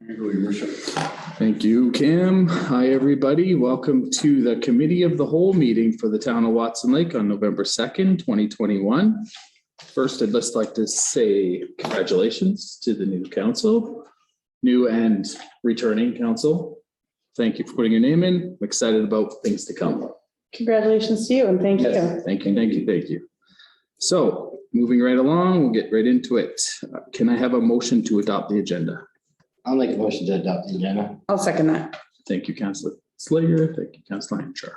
There you go, Your Worship. Thank you, Cam. Hi, everybody. Welcome to the Committee of the Whole meeting for the town of Watson Lake on November 2nd, 2021. First, I'd just like to say congratulations to the new council, new and returning council. Thank you for putting your name in. I'm excited about things to come. Congratulations to you and thank you. Thank you, thank you, thank you. So moving right along, we'll get right into it. Can I have a motion to adopt the agenda? I'll make a motion to adopt the agenda. I'll second that. Thank you, Councillor Slager. Thank you, Councillor Hanchar.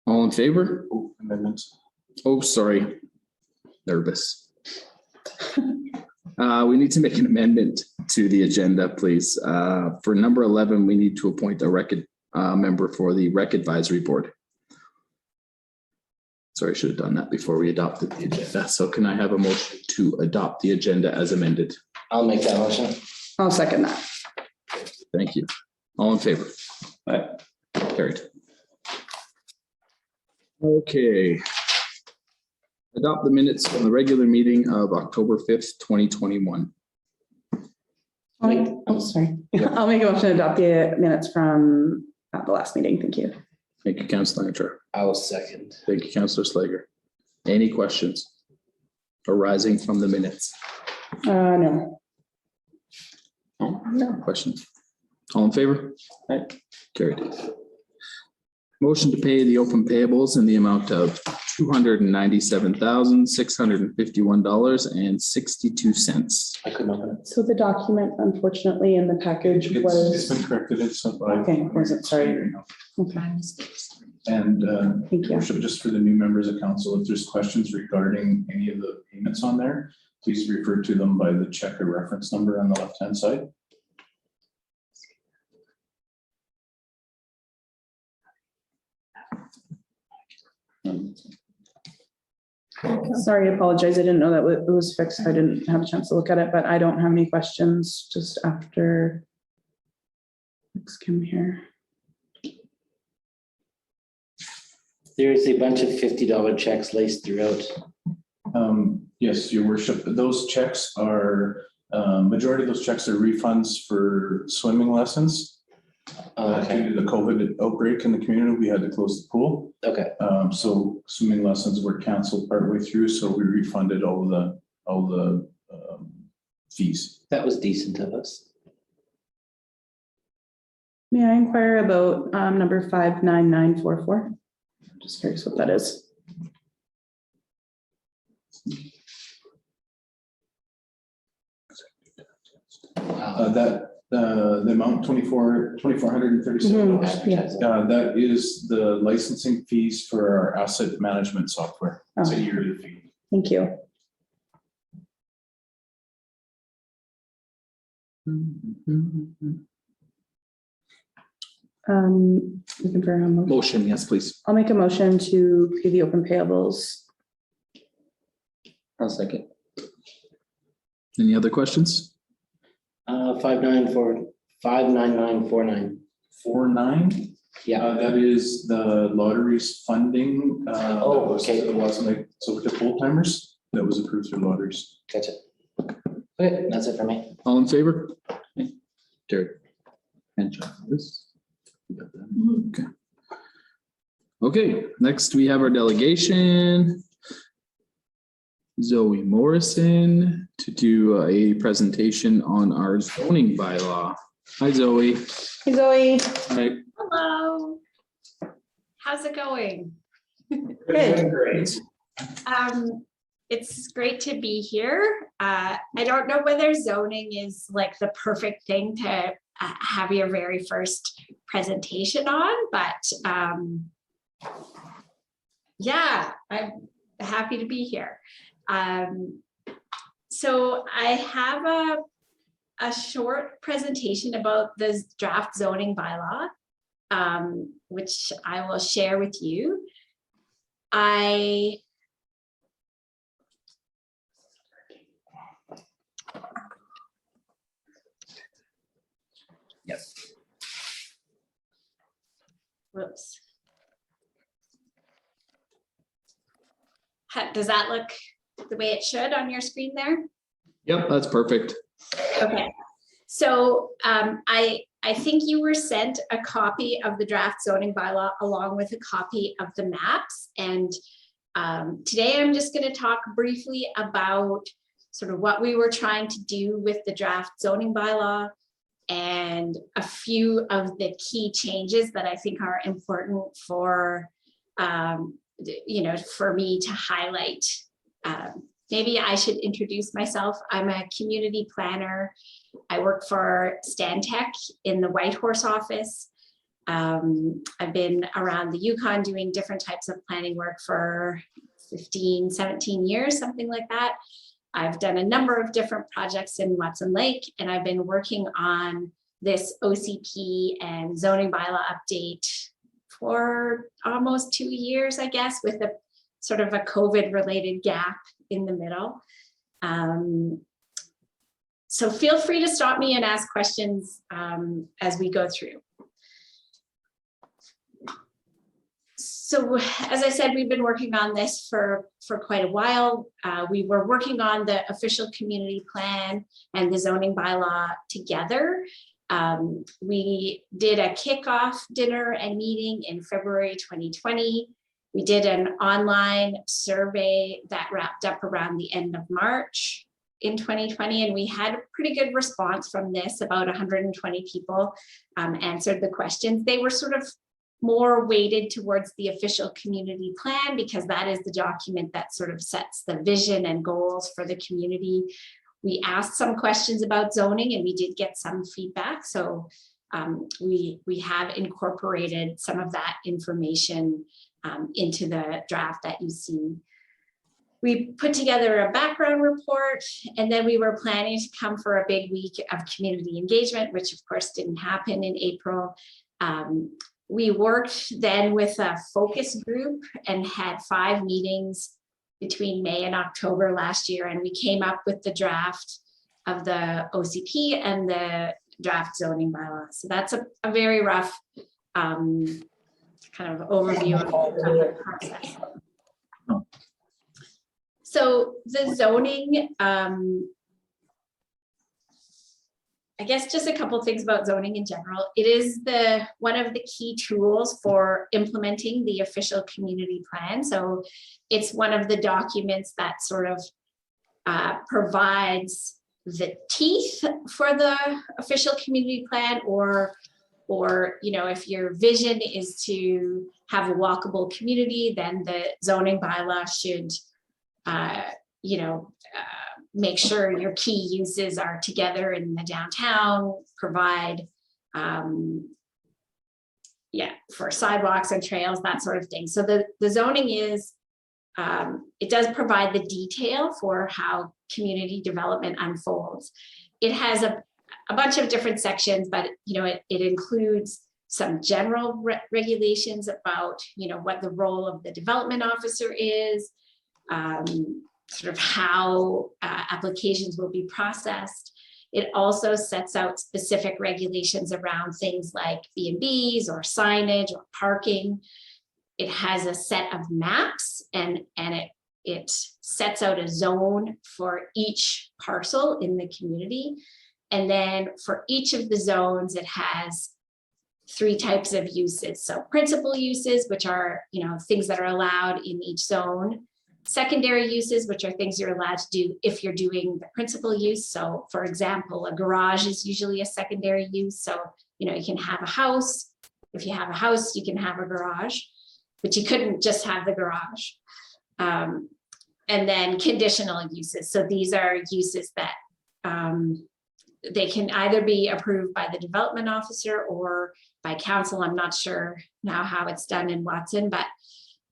All in favor? Amendments. Oh, sorry. Nervous. We need to make an amendment to the agenda, please. For number 11, we need to appoint a rec member for the Rec Advisory Board. Sorry, I should have done that before we adopted the agenda. So can I have a motion to adopt the agenda as amended? I'll make that motion. I'll second that. Thank you. All in favor? Aye. Carried. Okay. Adopt the minutes from the regular meeting of October 5th, 2021. Sorry. Yeah. I'll make a motion to adopt the minutes from the last meeting. Thank you. Thank you, Councillor Hanchar. I will second. Thank you, Councillor Slager. Any questions arising from the minutes? No. No questions. All in favor? Aye. Carried. Motion to pay the open payables in the amount of $297,651.62. I couldn't open it. So the document, unfortunately, in the package It's was, been corrected. It's sent by. okay, was it? Sorry. Okay, And thank you. Worship, just for the new members of council, if there's questions regarding any of the payments on there, please refer to them by the check or reference number on the left-hand side. Sorry, I apologize. I didn't know that it was fixed. I didn't have a chance to look at it, but I don't have any questions just after. Let's come here. There's a bunch of $50 checks laced throughout. Yes, Your Worship, those checks are, majority of those checks are refunds for swimming lessons. Okay. Due to the COVID outbreak in the community, we had to close the pool. Okay. So swimming lessons were canceled partway through, so we refunded all the fees. That was decent of us. May I inquire about number 59944? I'm just curious what that is. The amount $2,437. Yeah. That is the licensing fees for our asset management software. It's a Oh. yearly fee. Thank you. Looking for a motion. Motion, yes, please. I'll make a motion to pay the open payables. I'll second. Any other questions? 59949. 49. Yeah. That is the lottery's funding. That was okay. to the Watson Lake Silvertip full timers that was approved through lotteries. Gotcha. Okay, that's it for me. All in favor? Carried. Hanchar, this. You got that? Okay. Okay, next we have our delegation. Zoe Morrison to do a presentation on our zoning bylaw. Hi, Zoe. Hey, Zoe. Hi. Hello. How's it going? Good. Great. It's great to be here. I don't know whether zoning is like the perfect thing to have your very first presentation on, but yeah, I'm happy to be here. So I have a short presentation about this draft zoning bylaw, which I will share with you. Yes. Whoops. Does that look the way it should on your screen there? Yep, that's perfect. Okay. So I think you were sent a copy of the draft zoning bylaw along with a copy of the maps. And today I'm just going to talk briefly about sort of what we were trying to do with the draft zoning bylaw and a few of the key changes that I think are important for, for me to highlight. Maybe I should introduce myself. I'm a community planner. I work for Stantec in the Whitehorse office. I've been around the Yukon doing different types of planning work for 15, 17 years, something like that. I've done a number of different projects in Watson Lake, and I've been working on this OCP and zoning bylaw update for almost 2 years, I guess, with a sort of a COVID-related gap in the middle. So feel free to stop me and ask questions as we go through. So as I said, we've been working on this for quite a while. We were working on the official community plan and the zoning bylaw together. We did a kickoff dinner and meeting in February 2020. We did an online survey that wrapped up around the end of March in 2020, and we had a pretty good response from this. About 120 people answered the questions. They were sort of more weighted towards the official community plan because that is the document that sort of sets the vision and goals for the community. We asked some questions about zoning and we did get some feedback. So we have incorporated some of that information into the draft that you see. We put together a background report, and then we were planning to come for a big week of community engagement, which of course didn't happen in April. We worked then with a focus group and had 5 meetings between May and October last year, and we came up with the draft of the OCP and the draft zoning bylaw. So that's a very rough kind of overview of the process. So the zoning, I guess just a couple of things about zoning in general. It is one of the key tools for implementing the official community plan. So it's one of the documents that sort of provides the teeth for the official community plan, or if your vision is to have a walkable community, then the zoning bylaw should make sure your key uses are together in the downtown, provide for sidewalks and trails, that sort of thing. So the zoning is, it does provide the detail for how community development unfolds. It has a bunch of different sections, but it includes some general regulations about what the role of the development officer is, sort of how applications will be processed. It also sets out specific regulations around things like B&Bs or signage or parking. It has a set of maps and it sets out a zone for each parcel in the community. And then for each of the zones, it has 3 types of uses. So principal uses, which are things that are allowed in each zone. Secondary uses, which are things you're allowed to do if you're doing the principal use. So for example, a garage is usually a secondary use. So, you can have a house. If you have a house, you can have a garage, but you couldn't just have the garage. And then conditional uses. So these are uses that they can either be approved by the development officer or by council. I'm not sure now how it's done in Watson, but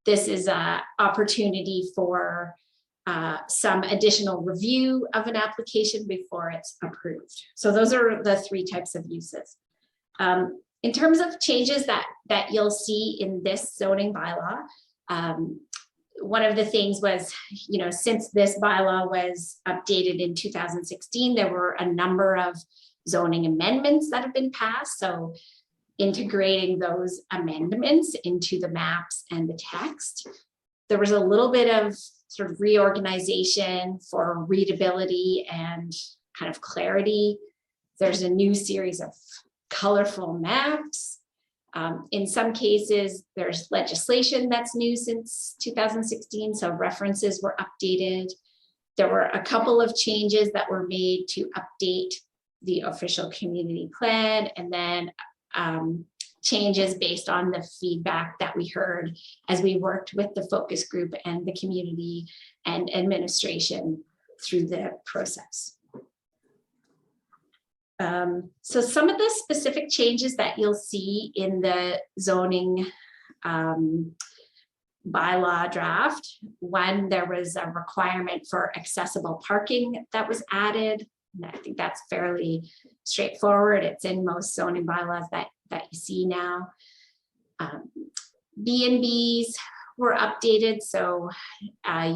this is an opportunity for some additional review of an application before it's approved. So those are the 3 types of uses. In terms of changes that you'll see in this zoning bylaw, one of the things was, since this bylaw was updated in 2016, there were a number of zoning amendments that have been passed. So integrating those amendments into the maps and the text. There was a little bit of sort of reorganization for readability and kind of clarity. There's a new series of colorful maps. In some cases, there's legislation that's new since 2016, so references were updated. There were a couple of changes that were made to update the official community plan, and then changes based on the feedback that we heard as we worked with the focus group and the community and administration through the process. So some of the specific changes that you'll see in the zoning bylaw draft. One, there was a requirement for accessible parking that was added. And I think that's fairly straightforward. It's in most zoning bylaws that you see now. B&Bs were updated, so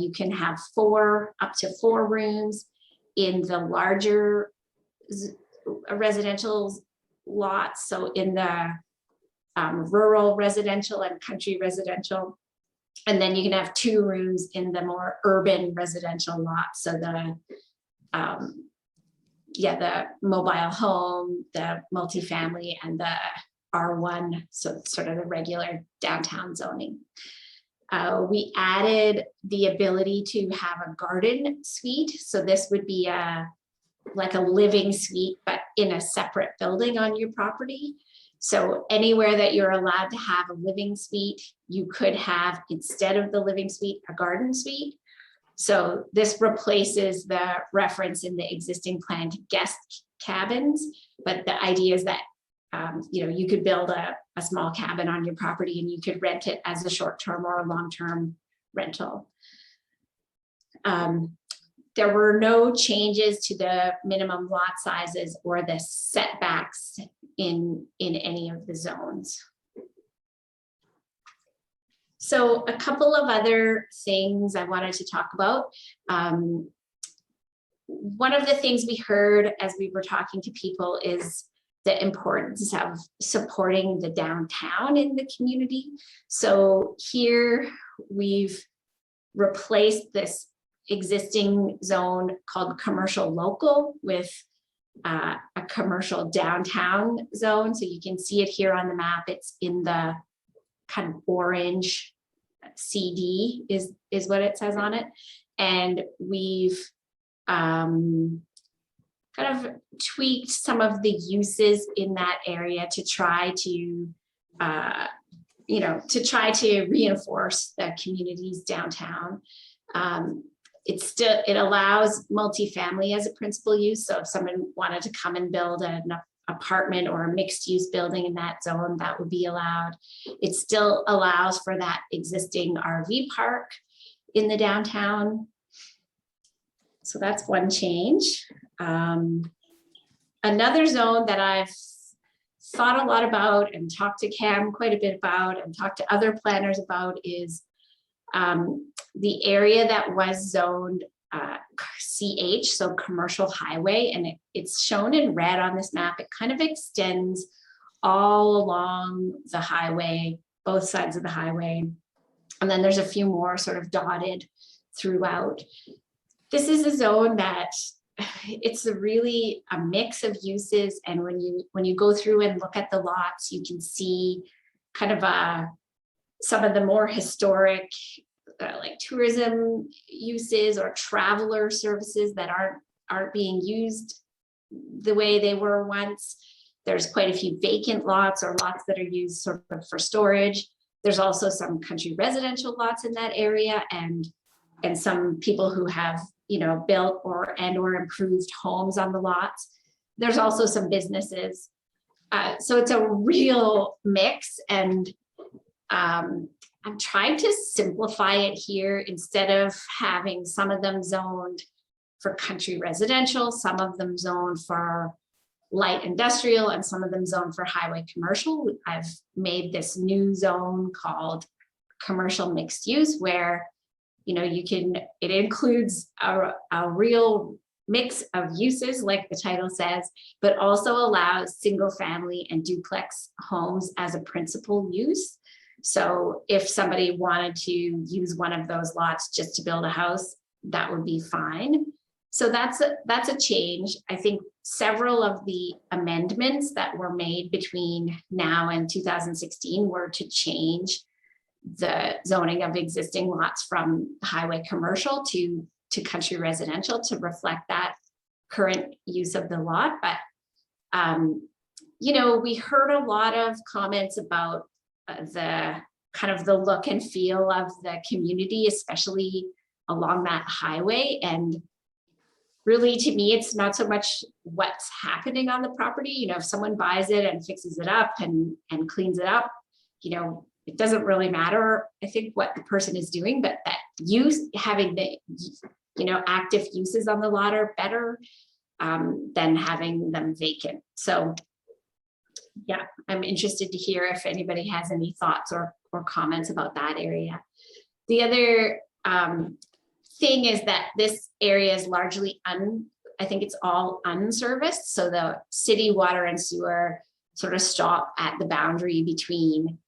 you can have up to four rooms in the larger residential lots. So in the rural residential and country residential. And then you can have 2 rooms in the more urban residential lots. So the mobile home, the multifamily, and the R1, so sort of the regular downtown zoning. We added the ability to have a garden suite. So this would be like a living suite, but in a separate building on your property. So anywhere that you're allowed to have a living suite, you could have, instead of the living suite, a garden suite. So this replaces the reference in the existing plan to guest cabins, but the idea is that you could build a small cabin on your property and you could rent it as a short-term or a long-term rental. There were no changes to the minimum lot sizes or the setbacks in any of the zones. So a couple of other things I wanted to talk about. One of the things we heard as we were talking to people is the importance of supporting the downtown in the community. So here we've replaced this existing zone called commercial local with a commercial downtown zone. So you can see it here on the map. It's in the kind of orange CD is what it says on it. And we've kind of tweaked some of the uses in that area to try to reinforce the communities downtown. It allows multifamily as a principal use. So if someone wanted to come and build an apartment or a mixed use building in that zone, that would be allowed. It still allows for that existing RV park in the downtown. So that's one change. Another zone that I've thought a lot about and talked to Cam quite a bit about and talked to other planners about is the area that was zoned CH, so commercial highway, and it's shown in red on this map. It kind of extends all along the highway, both sides of the highway. And then there's a few more sort of dotted throughout. This is a zone that it's really a mix of uses. And when you go through and look at the lots, you can see kind of some of the more historic like tourism uses or traveler services that aren't being used the way they were once. There's quite a few vacant lots or lots that are used sort of for storage. There's also some country residential lots in that area and some people who have, built or improved homes on the lots. There's also some businesses. So it's a real mix, and I'm trying to simplify it here. Instead of having some of them zoned for country residential, some of them zoned for light industrial, and some of them zoned for highway commercial, I've made this new zone called commercial mixed use, where it includes a real mix of uses, like the title says, but also allows single family and duplex homes as a principal use. So if somebody wanted to use one of those lots just to build a house, that would be fine. So that's a change. I think several of the amendments that were made between now and 2016 were to change the zoning of existing lots from highway commercial to country residential to reflect that current use of the lot. But, you know, we heard a lot of comments about the kind of the look and feel of the community, especially along that highway. And really, to me, it's not so much what's happening on the property. You know, if someone buys it and fixes it up and cleans it up, you know, it doesn't really matter, I think, what the person is doing, but that use, having the, you know, active uses on the lot are better than having them vacant. So yeah, I'm interested to hear if anybody has any thoughts or comments about that area. The other thing is that this area is largely I think it's all unserviced. So the city water and sewer sort of stop at the boundary between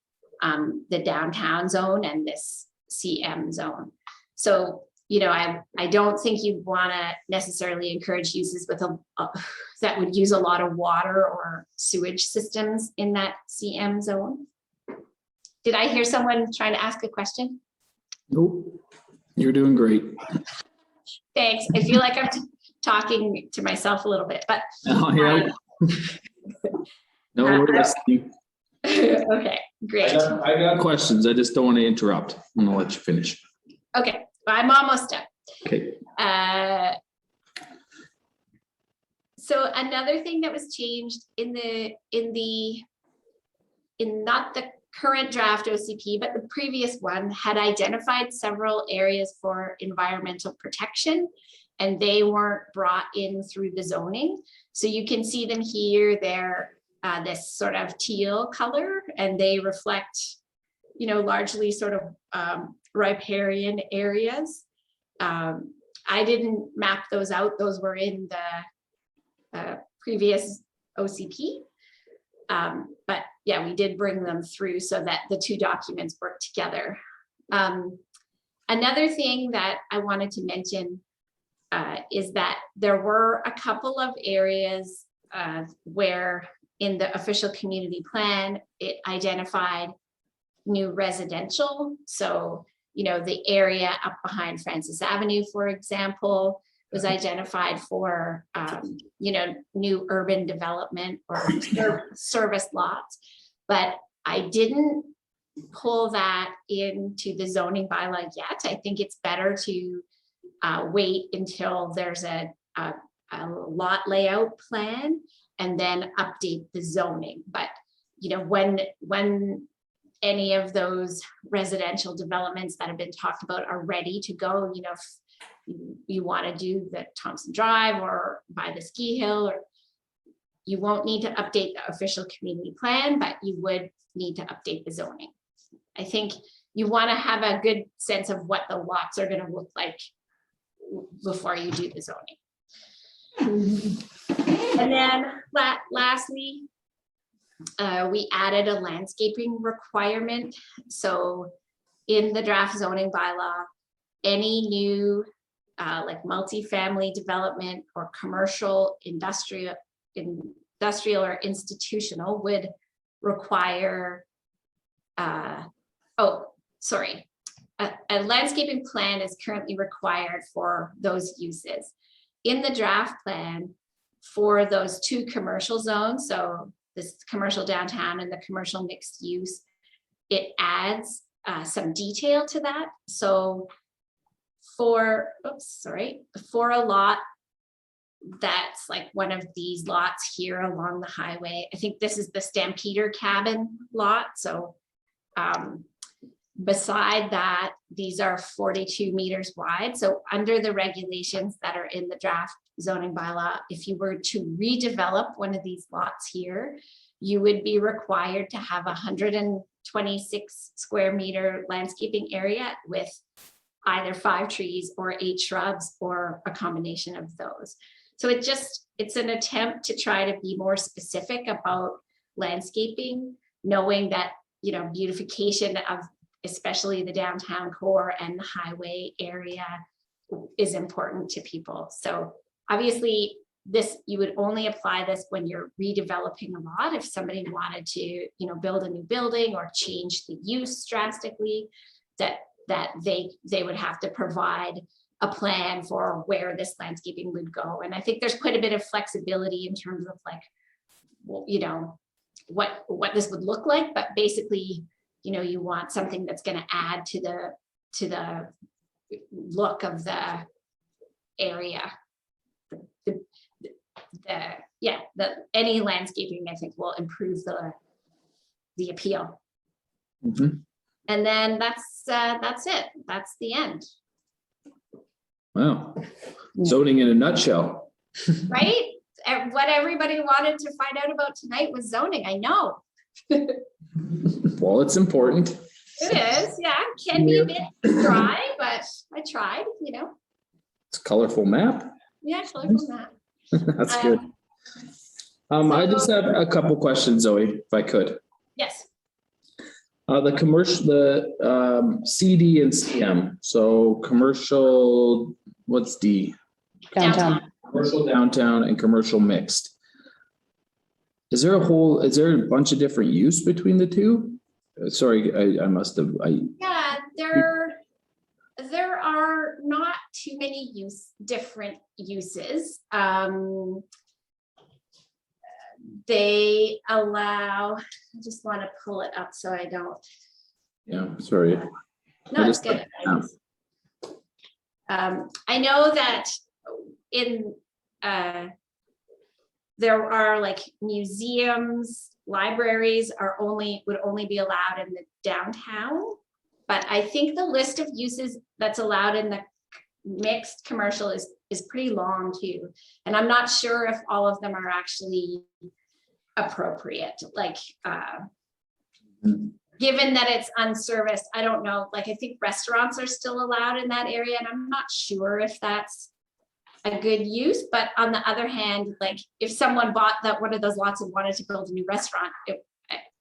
the downtown zone and this CM zone. So, you know, I don't think you'd want to necessarily encourage uses with that would use a lot of water or sewage systems in that CM zone. Did I hear someone trying to ask a question? Nope, you're doing great. Thanks. I feel like I'm talking to myself a little bit, but Oh, yeah. No, we're listening. okay, great. I got questions. I just don't want to interrupt. I'm gonna let you finish. Okay, I'm almost done. Okay. So another thing that was changed in not the current draft OCP, but the previous one had identified several areas for environmental protection, and they weren't brought in through the zoning. So you can see them here. They're this sort of teal color, and they reflect, you know, largely sort of riparian areas. I didn't map those out. Those were in the previous OCP. But yeah, we did bring them through so that the two documents work together. Another thing that I wanted to mention is that there were a couple of areas where in the official community plan, it identified new residential. So, you know, the area up behind Francis Avenue, for example, was identified for, you know, new urban development or service lots. But I didn't pull that into the zoning bylaw yet. I think it's better to wait until there's a lot layout plan and then update the zoning. But, you know, when any of those residential developments that have been talked about are ready to go, you know, if you want to do the Thompson Drive or by the ski hill, or you won't need to update the official community plan, but you would need to update the zoning. I think you want to have a good sense of what the lots are going to look like before you do the zoning. And then lastly, we added a landscaping requirement. So in the draft zoning bylaw, any new like multifamily development or commercial, industrial or institutional would require, a landscaping plan is currently required for those uses. In the draft plan for those two commercial zones, so this commercial downtown and the commercial mixed use, it adds some detail to that. So for a lot that's like one of these lots here along the highway, I think this is the Stampeder cabin lot. So beside that, these are 42 meters wide. So under the regulations that are in the draft zoning bylaw, if you were to redevelop one of these lots here, you would be required to have 126 square meter landscaping area with either 5 trees or 8 shrubs or a combination of those. So it's an attempt to try to be more specific about landscaping, knowing that, you know, beautification of especially the downtown core and the highway area is important to people. So obviously this, you would only apply this when you're redeveloping a lot. If somebody wanted to, you know, build a new building or change the use drastically, that they would have to provide a plan for where this landscaping would go. And I think there's quite a bit of flexibility in terms of like, well, you know, what this would look like, but basically, you know, you want something that's going to add to the look of the area. Any landscaping, I think, will improve the appeal. Mhm. And then that's it. That's the end, Wow. Zoning in a nutshell. right? And what everybody wanted to find out about tonight was zoning. I know Well, it's important. it is. Yeah, can be a bit dry, but I tried. You know, It's a colorful map. yeah, colorful map. That's good. I just have a couple questions, Zoe, if I could. Yes. The commercial, the CD and CM, so commercial, what's D? Downtown. Commercial downtown and commercial mixed. Is there a bunch of different use between the two? Sorry, I must have, Yeah, there are not too many different uses. They allow, I just want to pull it up so I don't. yeah, sorry. No, I it's just- good. I know that in there are like museums, libraries would only be allowed in the downtown. But I think the list of uses that's allowed in the mixed commercial is pretty long too. And I'm not sure if all of them are actually appropriate, like given that it's unserviced, I don't know, like I think restaurants are still allowed in that area and I'm not sure if that's a good use, but on the other hand, like if someone bought that one of those lots and wanted to build a new restaurant,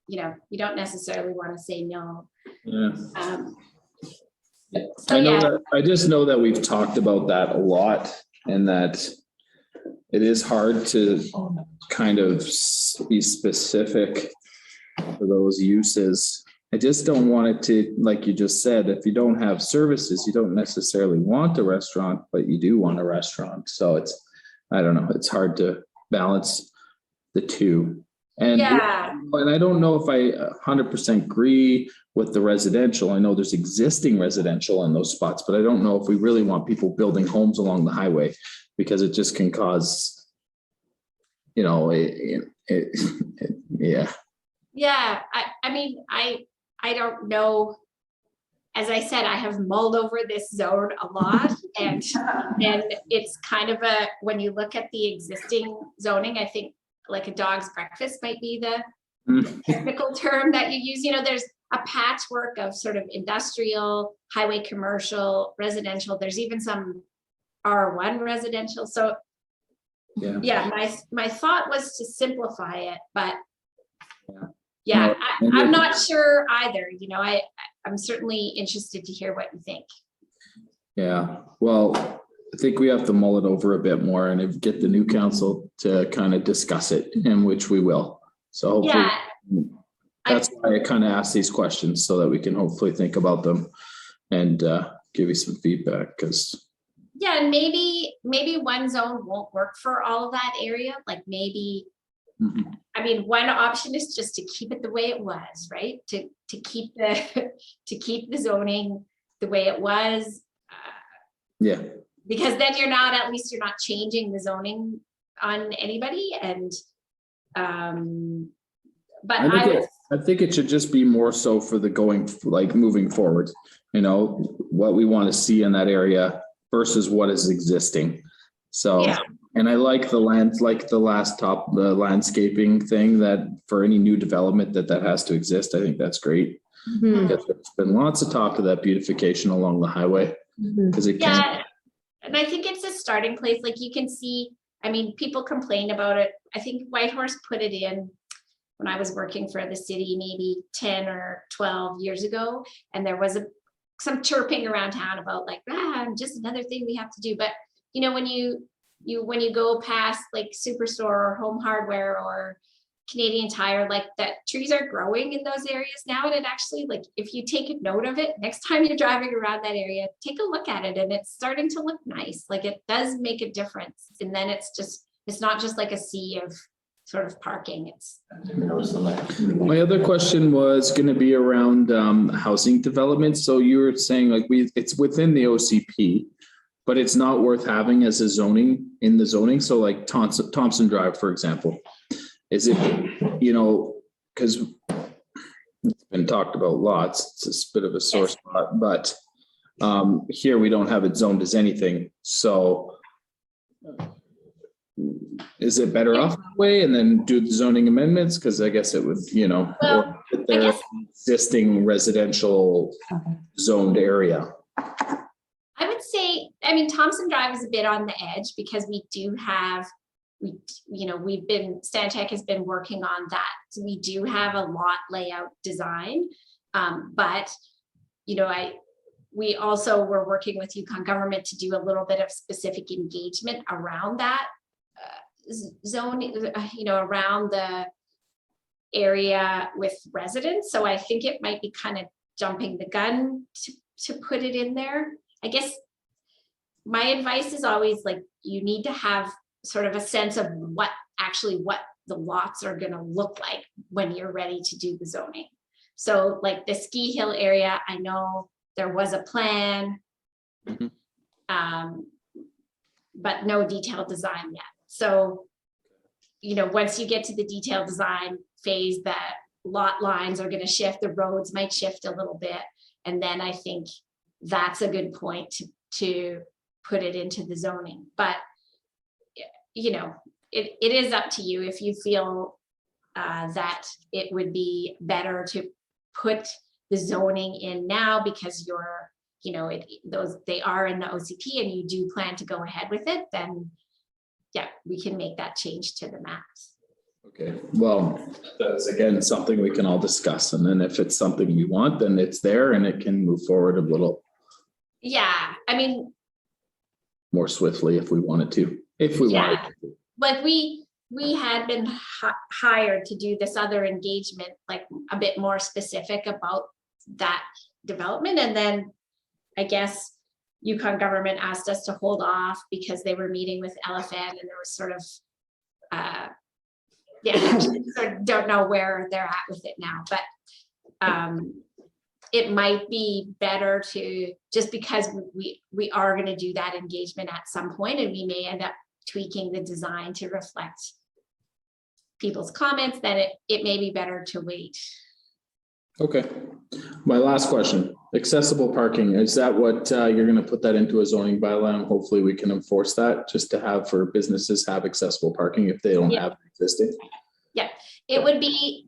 you know, you don't necessarily want to say no. Yeah. So I know yeah, that, I just know that we've talked about that a lot and that it is hard to kind of be specific for those uses. I just don't want it to, like you just said, if you don't have services, you don't necessarily want a restaurant, but you do want a restaurant. So it's, I don't know, it's hard to balance the two. And yeah, and I don't know if I 100% agree with the residential. I know there's existing residential in those spots, but I don't know if we really want people building homes along the highway because it just can cause, you know, yeah. yeah. I mean, I don't know. As I said, I have mulled over this zone a lot and it's kind of when you look at the existing zoning, I think like a dog's breakfast might be the technical term that you use. You know, there's a patchwork of sort of industrial, highway, commercial, residential. There's even some R1 residential. So yeah, my thought was to simplify it, but yeah, I'm not sure either. You know, I'm certainly interested to hear what you think. Yeah, well, I think we have to mull it over a bit more and get the new council to kind of discuss it, in which we will. So hopefully that's why I kind of ask these questions so that we can hopefully think about them and give you some feedback because. Yeah, and maybe one zone won't work for all of that area. Like maybe, I mean, one option is just to keep it the way it was, right? To keep the zoning the way it was. Yeah. Because then at least you're not changing the zoning on anybody. And but I think it should just be more so for the moving forward, you know, what we want to see in that area versus what is existing. So, yeah. And I like the landscaping thing that for any new development that has to exist. I think that's great. Because there's been lots of talk of that beautification along the highway. Because it can. Yeah. And I think it's a starting place. Like you can see, I mean, people complain about it. I think Whitehorse put it in when I was working for the city, maybe 10 or 12 years ago. And there was some chirping around town about like, just another thing we have to do. But, you know, when you go past like Superstore or Home Hardware or Canadian Tire, like that trees are growing in those areas now. And it actually, like, if you take a note of it, next time you're driving around that area, take a look at it, and it's starting to look nice. Like, it does make a difference. And then it's not just like a sea of sort of parking. It's My other question was gonna be around housing development. So you were saying like it's within the OCP, but it's not worth having as a zoning in the zoning. So like Thompson Drive, for example. Is it, you know, because it's been talked about lots, it's a bit of a sore spot, but here we don't have it zoned as anything. So is it better off that way and then do the zoning amendments? Because I guess it would, you know, Well, or their existing residential zoned area. I would say, I mean, Thompson Drive is a bit on the edge because we do have, Stantec has been working on that. So we do have a lot layout design. But, you know, we also were working with Yukon government to do a little bit of specific engagement around that zone, around the area with residents. So I think it might be kind of jumping the gun to put it in there. I guess my advice is always like, you need to have sort of a sense of what the lots are going to look like when you're ready to do the zoning. So like the Ski Hill area, I know there was a plan, but no detailed design yet. So, you know, once you get to the detailed design phase, that lot lines are going to shift, the roads might shift a little bit. And then I think that's a good point to put it into the zoning. But, you know, it is up to you if you feel that it would be better to put the zoning in now because you're, you know, they are in the OCP and you do plan to go ahead with it, then yeah, we can make that change to the maps. Okay, well, that's again something we can all discuss, and then if it's something we want, then it's there and it can move forward a little. Yeah, I mean, more swiftly if we wanted to, wanted to. Like we had been hired to do this other engagement, like a bit more specific about that development. And then I guess Yukon government asked us to hold off because they were meeting with LFN and there was sort of, sort of don't know where they're at with it now, but it might be better to, just because we are going to do that engagement at some point and we may end up tweaking the design to reflect people's comments, that it may be better to wait. Okay, my last question, accessible parking, is that what you're going to put that into a zoning bylaw, and hopefully we can enforce that, just to have for businesses have accessible parking if they don't have existing? Yeah, it will be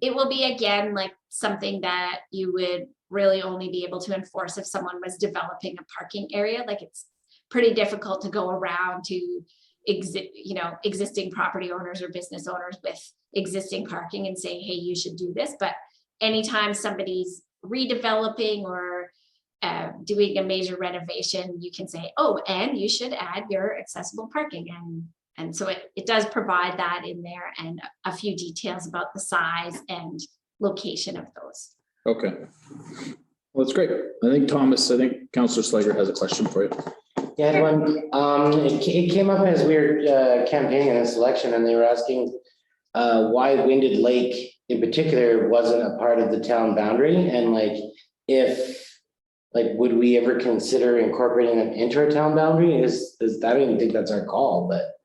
again like something that you would really only be able to enforce if someone was developing a parking area. Like, it's pretty difficult to go around to existing property owners or business owners with existing parking and say, hey, you should do this. But anytime somebody's redeveloping or doing a major renovation, you can say, oh, and you should add your accessible parking. And so it does provide that in there and a few details about the size and location of those. Okay, well, that's great. I think Councillor Slager has a question for you. Yeah, it came up as we were campaigning in this election, and they were asking why Winded Lake in particular wasn't a part of the town boundary, and would we ever consider incorporating it into our town boundary? Is I don't even think that's our call, but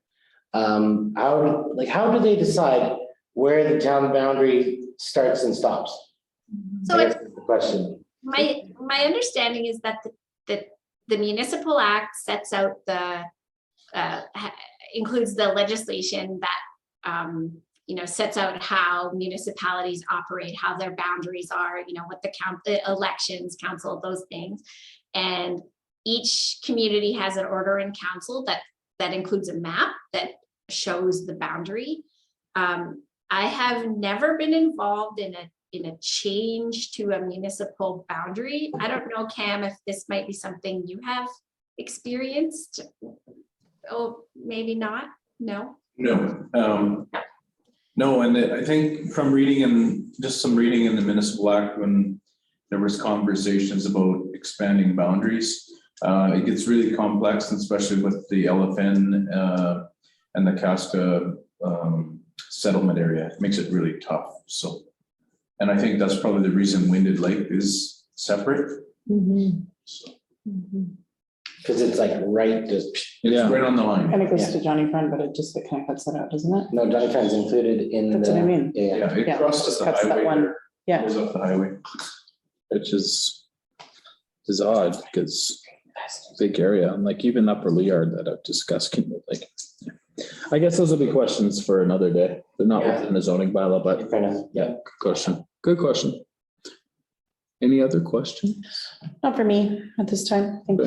how do they decide where the town boundary starts and stops? So it's the question. My understanding is that the Municipal Act sets out includes the legislation that sets out how municipalities operate, how their boundaries are, what the elections, council, those things. And each community has an order in council that includes a map that shows the boundary. I have never been involved in a in a change to a municipal boundary. I don't know, Cam, if this might be something you have experienced. Oh, maybe not, no? No, no, and I think from reading and just some reading in the municipal act, when there was conversations about expanding boundaries, it gets really complex, especially with the LFN and the Casca settlement area. It makes it really tough. So, and I think that's probably the reason Winded Lake is separate. So Because it's like right, just, it's right on the line. Kind of goes Yeah. to Johnny Friend, but it just, it kind of cuts it out, doesn't it? no, Johnny Friend's included in the. That's what I mean. Yeah. Yeah, it Yeah, crosses just the cuts that highway one. there. Yeah. Goes up the highway. which is odd because big area, and like even Upper Liard that I've discussed, like, yeah. I guess those will be questions for another day. They're not Yeah. within the zoning bylaw, but Fair enough. yeah, good question. Good question. Any other questions? Not for me at this time. Thank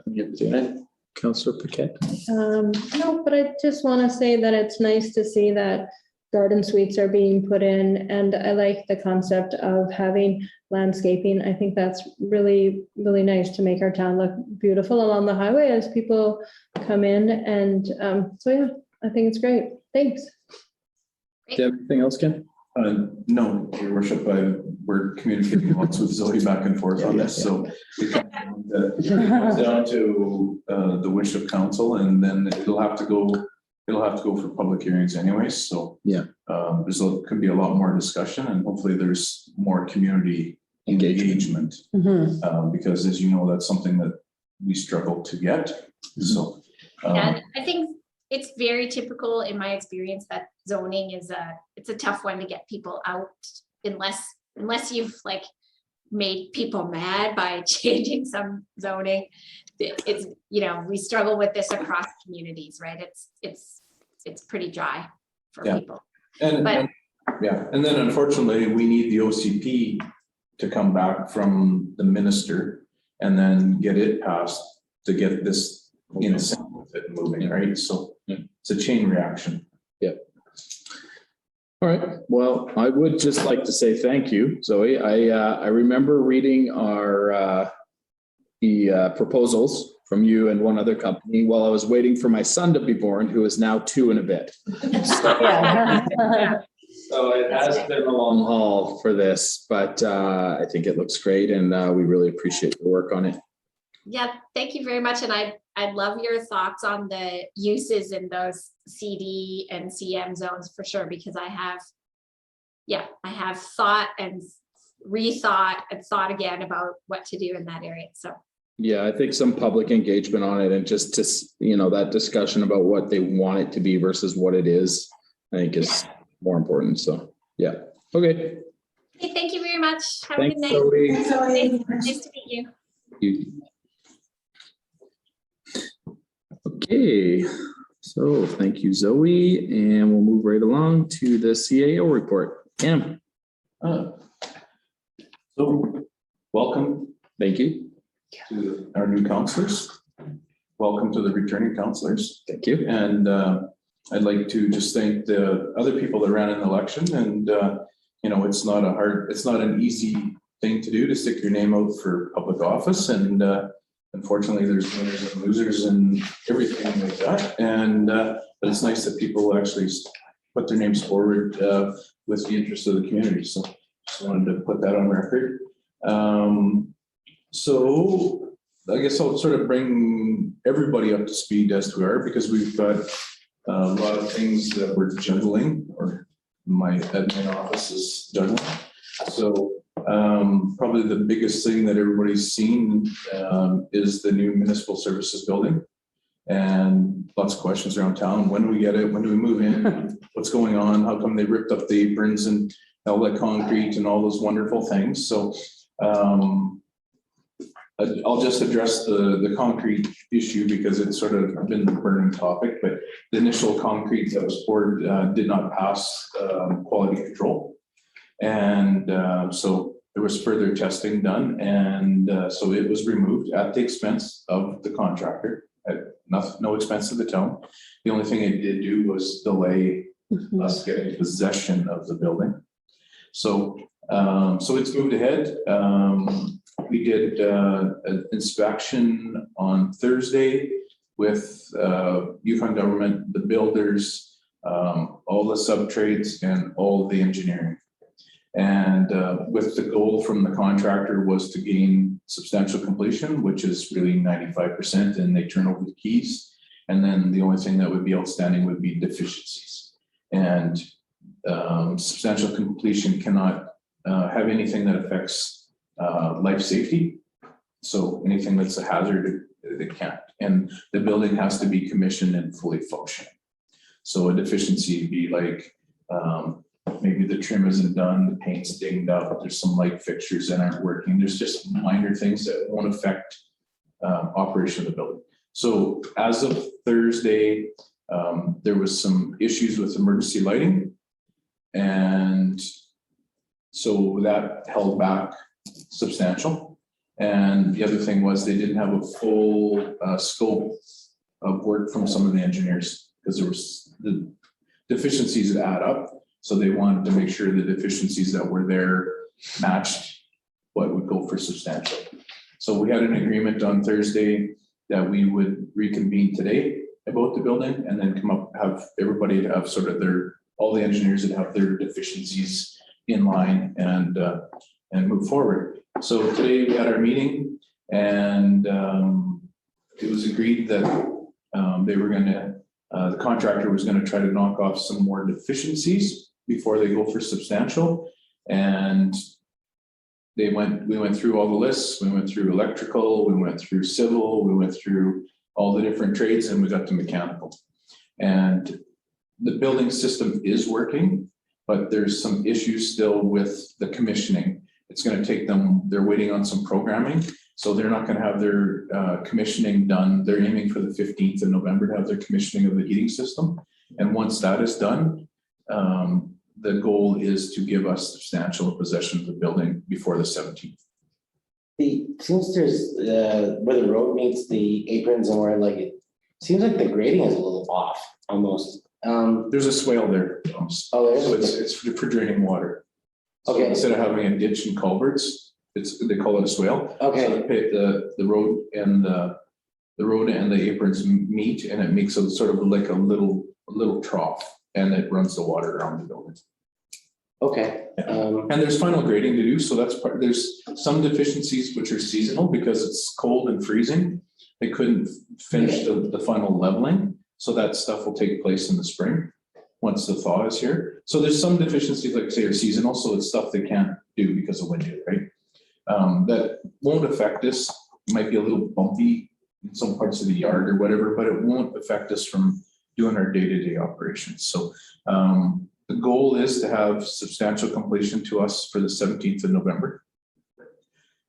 you. Councillor Paquette? No, but I just want to say that it's nice to see that garden suites are being put in, and I like the concept of having landscaping. I think that's really, really nice to make our town look beautiful along the highway as people come in, and so yeah, I think it's great. Thanks. Do you have anything else, Ken? No, your worship, we're communicating lots with Zoe back and forth on this, so it comes down to the wish of council, and then it'll have to go for public hearings anyways, so. Yeah. Could be a lot more discussion, and hopefully there's more community engagement. Mhm. Because as you know, that's something that we struggle to get, so. And I think it's very typical in my experience that zoning is it's a tough one to get people out unless you've like made people mad by changing some zoning. It's, you know, we struggle with this across communities, right? It's pretty dry for Yeah. people. And But- and then unfortunately, we need the OCP to come back from the minister and then get it passed to get this in sync with it moving, right? So Yeah. it's a chain reaction. All right, well, I would just like to say thank you, Zoe. I remember reading the proposals from you and one other company while I was waiting for my son to be born, who is now 2 and a bit. Yeah. So it has been a long haul for this, but I think it looks great, and we really appreciate the work on it. Yeah, thank you very much. And I'd love your thoughts on the uses in those CD and CM zones for sure, because I have thought and rethought and thought again about what to do in that area. So Yeah, I think some public engagement on it, and just to, that discussion about what they want it to be versus what it is, I think is more important. So, yeah. Okay. okay, thank you very much. Have a good Thanks, night. Zoe. Nice to meet you. Okay, so thank you, Zoe, and we'll move right along to the CAO report. Cam, So welcome thank you. to our new counselors. Welcome to the returning counselors. Thank you. And I'd like to just thank the other people that ran in the election, and it's not an easy thing to do to stick your name out for public office, and unfortunately there's winners and losers and everything like that, and but it's nice that people actually put their names forward with the interest of the community. So just wanted to put that on record. So I guess I'll sort of bring everybody up to speed as to where, because we've got a lot of things that we're juggling, or my admin office is juggling. So probably the biggest thing that everybody's seen is the new municipal services building. And lots of questions around town. When do we get it? When do we move in? What's going on? How come they ripped up the aprons and all that concrete and all those wonderful things? So I'll just address the concrete issue because it's sort of been the burning topic, but the initial concrete that was poured did not pass quality control. And so there was further testing done, and so it was removed at the expense of the contractor, at no expense to the town. The only thing it did do was delay us getting possession of the building. So, so it's moved ahead. We did an inspection on Thursday with Yukon government, the builders, all the sub-trades and all the engineering. And with the goal from the contractor was to gain substantial completion, which is really 95%, and they turn over the keys. And then the only thing that would be outstanding would be deficiencies. And substantial completion cannot have anything that affects life safety. So anything that's a hazard, it can't. And the building has to be commissioned and fully functioning. So a deficiency would be like, maybe the trim isn't done, the paint's dinged up, there's some light fixtures that aren't working. There's just minor things that won't affect operation of the building. So as of Thursday, there was some issues with emergency lighting. And so that held back substantial. And the other thing was they didn't have a full scope of work from some of the engineers because there was the deficiencies that add up. So they wanted to make sure the deficiencies that were there matched what would go for substantial. So we had an agreement on Thursday that we would reconvene today about the building and then come up, have everybody to have sort of all the engineers that have their deficiencies in line and move forward. So today we had our meeting and it was agreed that they were gonna, the contractor was gonna try to knock off some more deficiencies before they go for substantial. And we went through all the lists. We went through electrical, we went through civil, we went through all the different trades and we got to mechanical. And the building system is working, but there's some issues still with the commissioning. It's going to take them, they're waiting on some programming. So they're not going to have their commissioning done. They're aiming for the 15th of November to have their commissioning of the heating system. And once that is done, the goal is to give us substantial possession of the building before the 17th. Since there's where the road meets the aprons and where like it seems like the grading is a little off almost. There's a swale there. Oh, So there's it's for draining water. So Okay. instead of having a ditch and culverts, they call it a swale. okay. So the road and the aprons meet and it makes a sort of like a little trough and it runs the water around the building. Okay. And there's final grading to do, so that's part, there's some deficiencies which are seasonal because it's cold and freezing. They couldn't finish the final leveling, so that stuff will take place in the spring, once the thaw is here. So there's some deficiencies, like say, are seasonal, so it's stuff they can't do because of wind, right? That won't affect us, it might be a little bumpy in some parts of the yard or whatever, but it won't affect us from doing our day-to-day operations. So the goal is to have substantial completion to us for the 17th of November.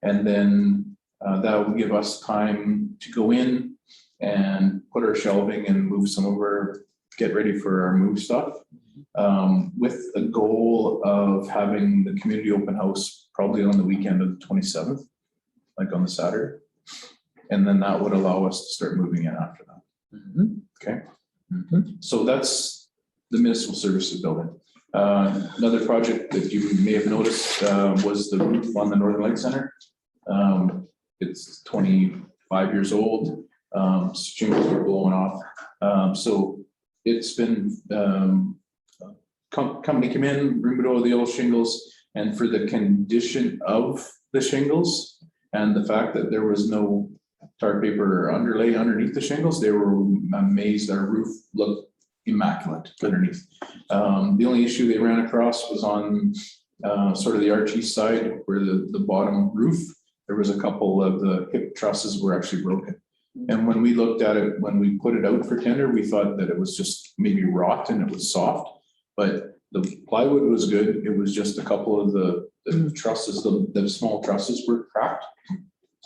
And then that will give us time to go in and put our shelving and move some of our, get ready for our move stuff. With the goal of having the community open house probably on the weekend of the 27th, like on the Saturday. And then that would allow us to start moving in after that. Okay. So that's the municipal services building. Another project that you may have noticed was the roof on the Northern Light Center. It's 25 years old. Shingles were blowing off. So it's been, company come in, removed all the old shingles, and for the condition of the shingles and the fact that there was no tar paper underlay underneath the shingles, they were amazed our roof looked immaculate underneath. The only issue they ran across was on sort of the arch east side where the bottom roof, there was a couple of the hip trusses were actually broken. And when we looked at it, when we put it out for tender, we thought that it was just maybe rot and it was soft, but the plywood was good. It was just a couple of the trusses, the small trusses were cracked.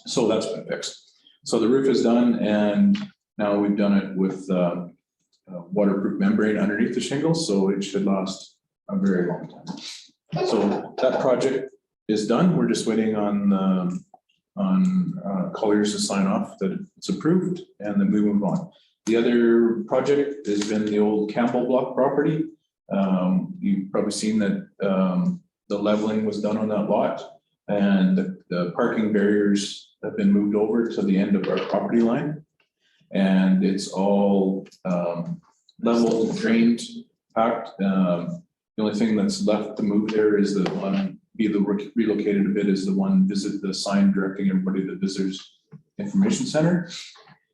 So that's been fixed. So the roof is done and now we've done it with waterproof membrane underneath the shingles, so it should last a very long time. So that project is done. We're just waiting on Colliers to sign off that it's approved, and then we move on. The other project has been the old Campbell Block property. You've probably seen that the the leveling was done on that lot, and the parking barriers have been moved over to the end of our property line. And it's all leveled, drained, packed. The only thing that's left to move there is the one, relocated a bit, is the one visit, the sign directing everybody to the Visitors Information Center.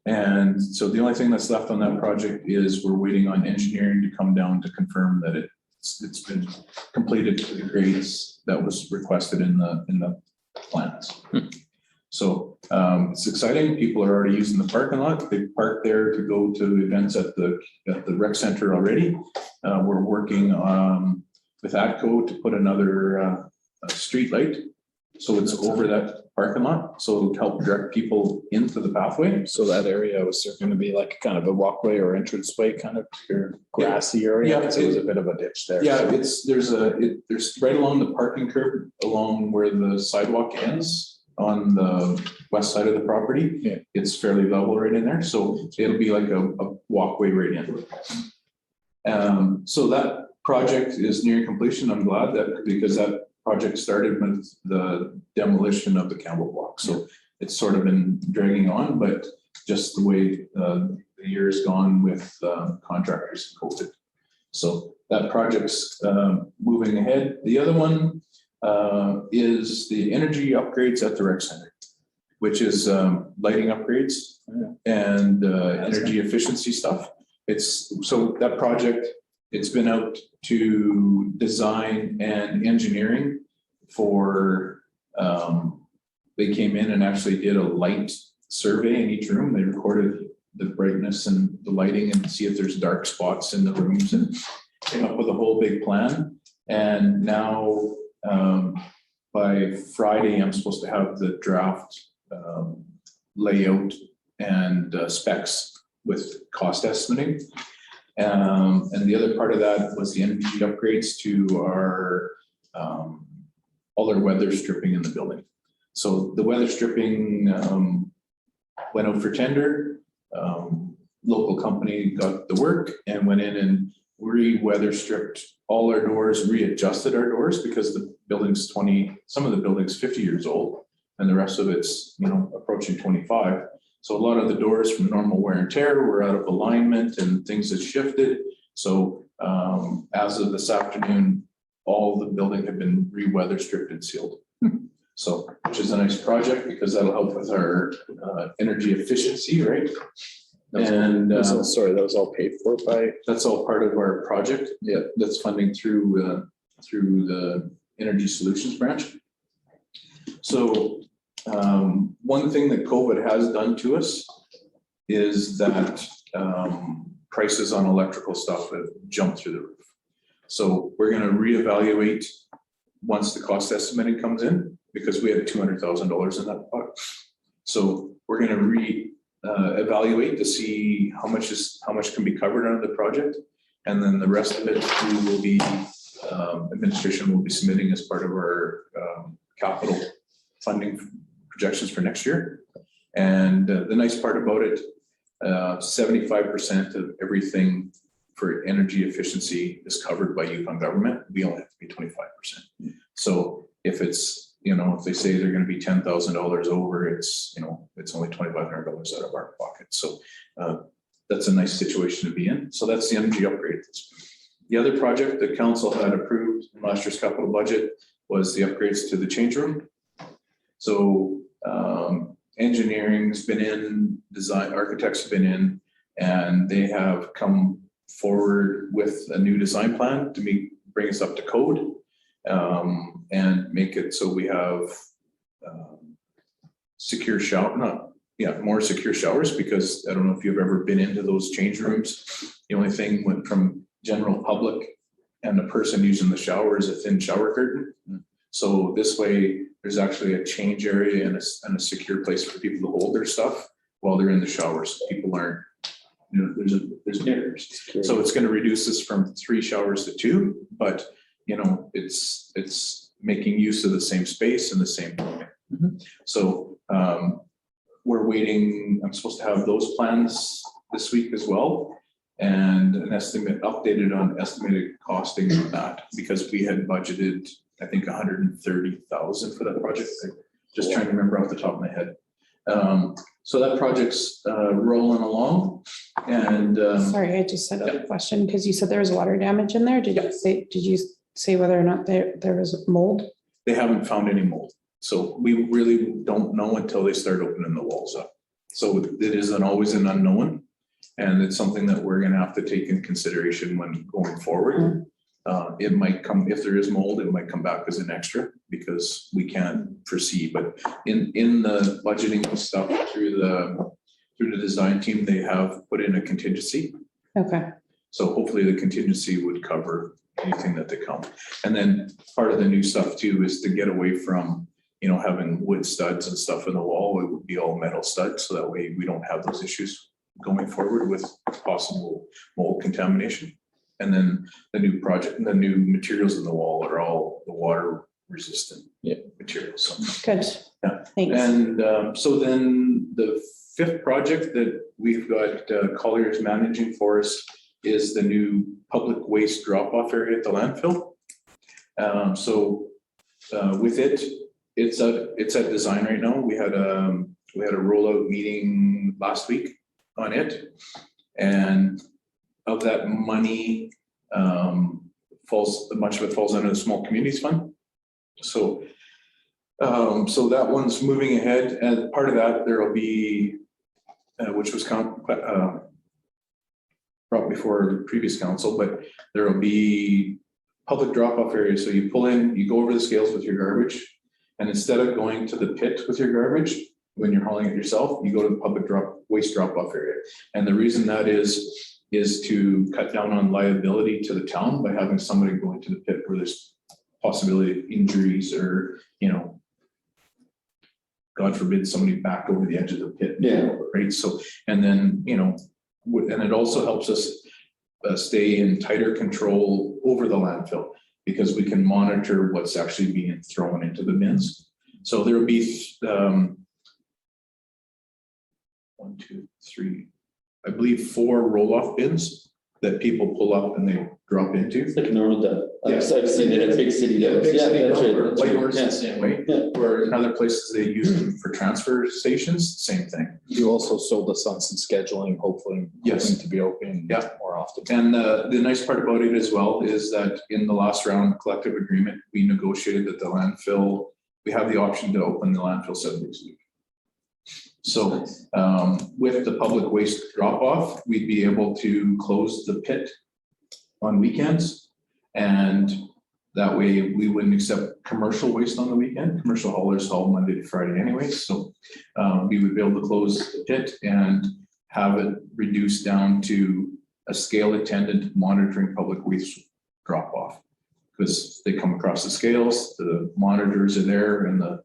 And so the only thing that's left on that project is we're waiting on engineering to come down to confirm that it's been completed to the grades that was requested in the plans. So it's exciting. People are already using the parking lot. They park there to go to events at the rec center already. We're working with ATCO to put another street light. So it's over that parking lot. So it'll help direct people into the pathway. So that area, was there going to be like kind of a walkway or entranceway kind of grassy area? Yeah, Because it was a bit of a ditch there. Yeah, there's right along the parking curb, along where the sidewalk ends on the west side of the property. Yeah. It's fairly level right in there, so it'll be like a walkway right in. So that project is near completion. I'm glad that, because that project started with the demolition of the Campbell block. So it's sort of been dragging on, but just the way the year's gone with contractors and COVID. So that project's moving ahead. The other one is the energy upgrades at the rec center, which is lighting upgrades and energy efficiency stuff. So that project, it's been out to design and engineering for, they came in and actually did a light survey in each room. They recorded the brightness and the lighting and see if there's dark spots in the rooms, and came up with a whole big plan. And now by Friday, I'm supposed to have the draft layout and specs with cost estimating. And the other part of that was the energy upgrades to our all our weather stripping in the building. So the weather stripping went out for tender. Local company got the work and went in and re-weather stripped all our doors, readjusted our doors, because the building's some of the building's 50 years old and the rest of it's, approaching 25. So a lot of the doors from normal wear and tear were out of alignment and things had shifted. So as of this afternoon, all the building had been re-weather stripped and sealed. So, which is a nice project because that'll help with our energy efficiency, right? And that was all paid for by. That's all part of our project. Yeah, that's funding through the Energy Solutions branch. So one thing that COVID has done to us is that prices on electrical stuff have jumped through the roof. So we're going to reevaluate once the cost estimating comes in, because we had $200,000 in that pot. So we're going to evaluate to see how much can be covered under the project, and then the rest of it we will be administration will be submitting as part of our capital funding projections for next year. And the nice part about it, 75% of everything for energy efficiency is covered by Yukon government. We only have to be 25%. So if it's, if they say they're going to be $10,000 over, it's only $2,500 out of our pocket. So that's a nice situation to be in. So that's the energy upgrade. The other project that council had approved in last year's capital budget was the upgrades to the change room. So engineering's been in, design architects have been in, and they have come forward with a new design plan to bring us up to code and make it so we have more secure showers, because I don't know if you've ever been into those change rooms. The only thing went from general public and the person using the shower is a thin shower curtain. So this way there's actually a change area and a secure place for people to hold their stuff while they're in the showers. People aren't, there's barriers. So it's going to reduce this from 3 showers to 2, but it's making use of the same space and the same building. So we're waiting. I'm supposed to have those plans this week as well, and an estimate updated on estimated costing on that, because we had budgeted I think 130,000 for that project. I'm just trying to remember off the top of my head. So that project's rolling along and Sorry, I just had a question because you said there was water damage in there. Did you say whether or not there was mold? they haven't found any mold. So we really don't know until they start opening the walls up. So it is always an unknown. And it's something that we're gonna have to take in consideration when going forward. It might come, if there is mold, it might come back as an extra because we can't foresee, but in the budgeting stuff through the design team, they have put in a contingency. Okay, So hopefully the contingency would cover anything that they come. And then part of the new stuff too is to get away from, having wood studs and stuff in the wall. It would be all metal studs. So that way we don't have those issues going forward with possible mold contamination. And then the new materials in the wall are all the water resistant materials. So, good. Yeah. Thanks. and so then the fifth project that we've got Colliers managing for us is the new public waste drop-off area at the landfill. With it, it's at design right now. We had a rollout meeting last week on it. And of that money, much of it falls under the Small Communities Fund. So that one's moving ahead, and part of that, there will be, which was brought before the previous council, but there will be public drop-off areas. So you pull in, you go over the scales with your garbage, and instead of going to the pit with your garbage, when you're hauling it yourself, you go to the public waste drop-off area. And the reason that is to cut down on liability to the town by having somebody go into the pit where there's possibility of injuries or, God forbid, somebody back over the edge of the pit. Yeah. Right. So, and then, and it also helps us stay in tighter control over the landfill because we can monitor what's actually being thrown into the bins. So there will be 1, 2, 3, I believe 4 roll-off bins that people pull up and they drop into. It's like a normal dump. Yes. I've seen it at big city. Yeah, big city That's right. dump, That's right. Whitehorse the same way. Yeah. Where in other places they use them for transfer stations, same thing. You also sold us on some scheduling, hopefully. Yes. hoping To be open Yeah. more often. And the nice part about it as well is that in the last round collective agreement, we negotiated that the landfill, we have the option to open the landfill 7 days a week. So with the public waste drop off, we'd be able to close the pit on weekends. And that way we wouldn't accept commercial waste on the weekend. Commercial haulers haul Monday to Friday anyway. So we would be able to close the pit and have it reduced down to a scale attendant monitoring public waste drop off. Because they come across the scales, the monitors are there and the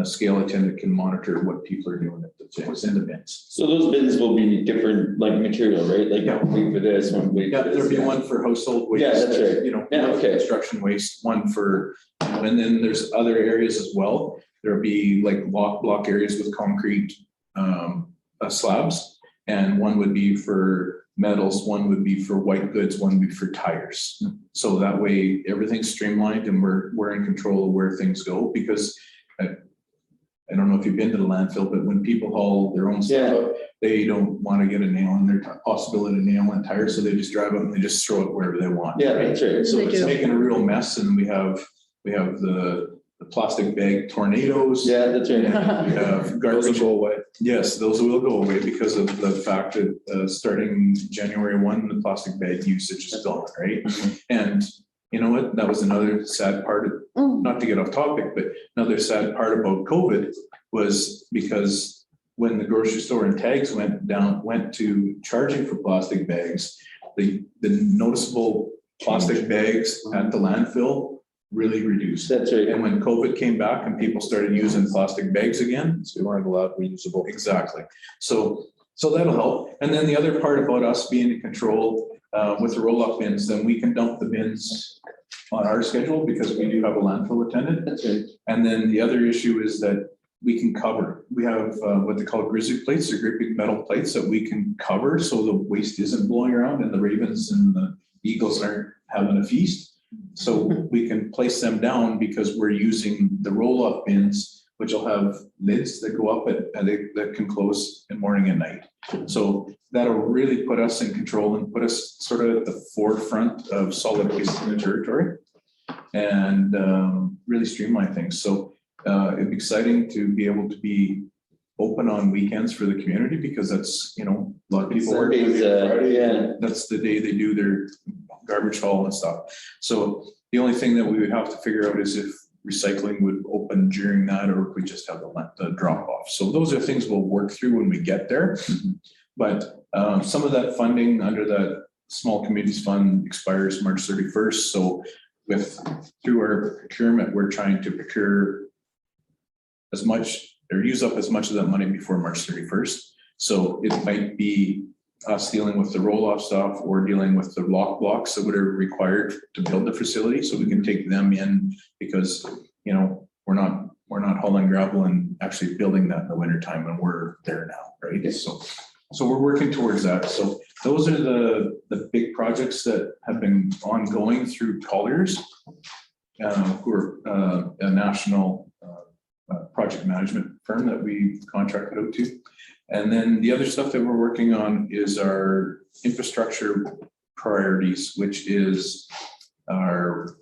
scale attendant can monitor what people are doing at the things in the bins. So those bins will be different, like material, right? Like Yeah. one week for this, 1 week. Yeah, for there'll be this. one for household waste. Yeah, that's right. Yeah, okay. Construction waste, one for, and then there's other areas as well. There'll be like block areas with concrete slabs. And one would be for metals, one would be for white goods, one would be for tires. So that way everything's streamlined and we're in control of where things go because I don't know if you've been to the landfill, but when people haul their own stuff, they don't want to get a nail in their possibility of nail in tires, so they just drive up and they just throw it wherever they want. Yeah, that's right. So They it's do. making a real mess, and we have the plastic bag tornadoes. Yeah, that's right. And we have garbage. go away. Yes, those will go away because of the fact that starting January 1, the plastic bag usage is gone, right? And you know what? That was another sad part of, not to get off topic, but another sad part about COVID was because when the grocery store and tags went to charging for plastic bags, the noticeable plastic bags at the landfill really reduced. That's right. And when COVID came back and people started using plastic bags again, So we weren't allowed reusable. exactly. So that'll help. And then the other part about us being in control with the roll-up bins, then we can dump the bins on our schedule because we do have a landfill attendant. That's right. And then the other issue is that we can cover. We have what they call grizzly plates, they're great big metal plates that we can cover so the waste isn't blowing around and the ravens and the eagles aren't having a feast. So we can place them down because we're using the roll-off bins, which will have lids that go up that can close in morning and night. So that'll really put us in control and put us sort of at the forefront of solid waste in the territory and really streamline things. So it'd be exciting to be able to be open on weekends for the community because that's, a lot of people work. Sundays, yeah. That's the day they do their garbage haul and stuff. So the only thing that we would have to figure out is if recycling would open during that or if we just have the drop off. So those are things we'll work through when we get there. But some of that funding under that small communities fund expires March 31st. So through our procurement, we're trying to procure as much or use up as much of that money before March 31st. So it might be us dealing with the roll-off stuff or dealing with the lock blocks that are required to build the facility so we can take them in because, we're not hauling gravel and actually building that in the wintertime when we're there now, right? So we're working towards that. So those are the big projects that have been ongoing through Colliers, who are a national project management firm that we contracted out to. And then the other stuff that we're working on is our infrastructure priorities, which is our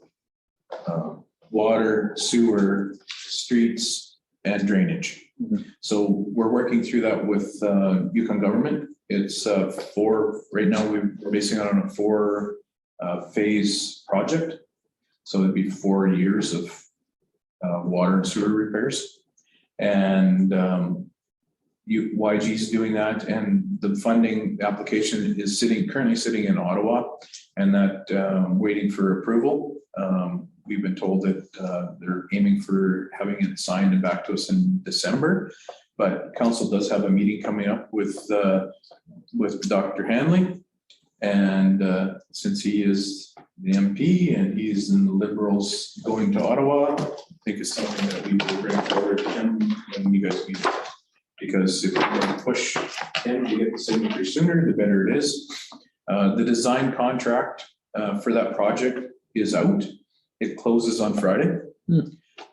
water, sewer, streets, and drainage. So we're working through that with Yukon government. It's right now we're basing it on a 4 phase project. So it'd be 4 years of water and sewer repairs. And YG is doing that, and the funding application is currently sitting in Ottawa, and that waiting for approval. We've been told that they're aiming for having it signed and back to us in December, but council does have a meeting coming up with Dr. Hanley, and since he is the MP and he's in the Liberals going to Ottawa, I think it's something that we will bring forward to him when you guys meet. Because if we can push him to get the signature sooner, the better it is. The design contract for that project is out. It closes on Friday.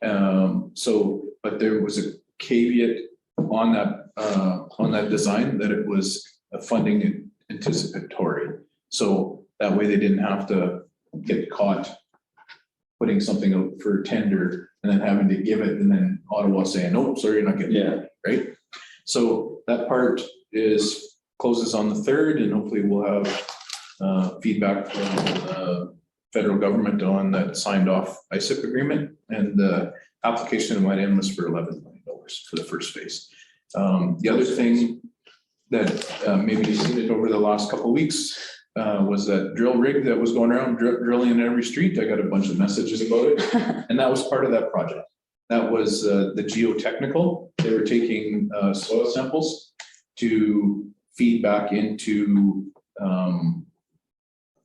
But there was a caveat on that design that it was a funding anticipatory. So that way they didn't have to get caught putting something out for tender and then having to give it and then Ottawa saying, nope, sorry, you're not getting it, right? So that part closes on the 3rd, and hopefully we'll have feedback from the federal government on that signed off ISIP agreement. And the application that went in was for $11 million for the first phase. The other thing that maybe you've seen it over the last couple of weeks was that drill rig that was going around drilling in every street. I got a bunch of messages about it, and that was part of that project. That was the geotechnical. They were taking soil samples to feed back into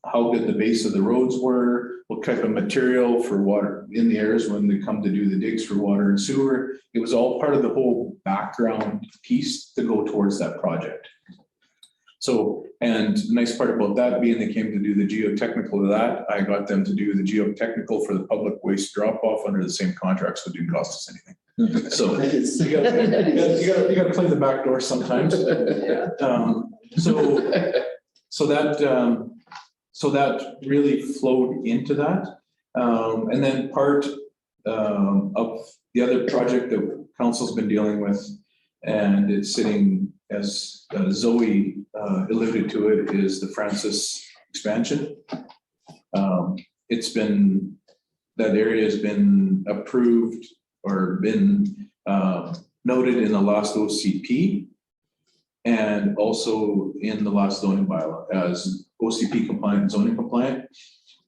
how good the base of the roads were, what type of material for water in the areas when they come to do the digs for water and sewer. It was all part of the whole background piece to go towards that project. So, and the nice part about that being they came to do the geotechnical of that, I got them to do the geotechnical for the public waste drop off under the same contract, so it didn't cost us anything. So you gotta play the back door sometimes. So that really flowed into that. And then part of the other project that council's been dealing with, and it's sitting as Zoe alluded to it, is the Francis expansion. That area has been approved or been noted in the last OCP and also in the last zoning bylaw as OCP compliant, zoning compliant.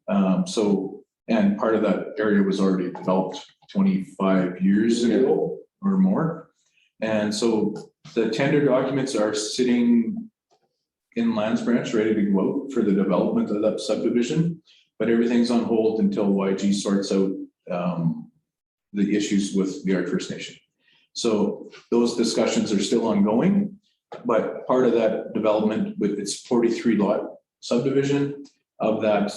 And part of that area was already developed 25 years ago or more. And so the tender documents are sitting in Lands Branch, ready to go out for the development of that subdivision, but everything's on hold until YG sorts out the issues with the Art First Nation. So those discussions are still ongoing, but part of that development with its 43 lot subdivision, of that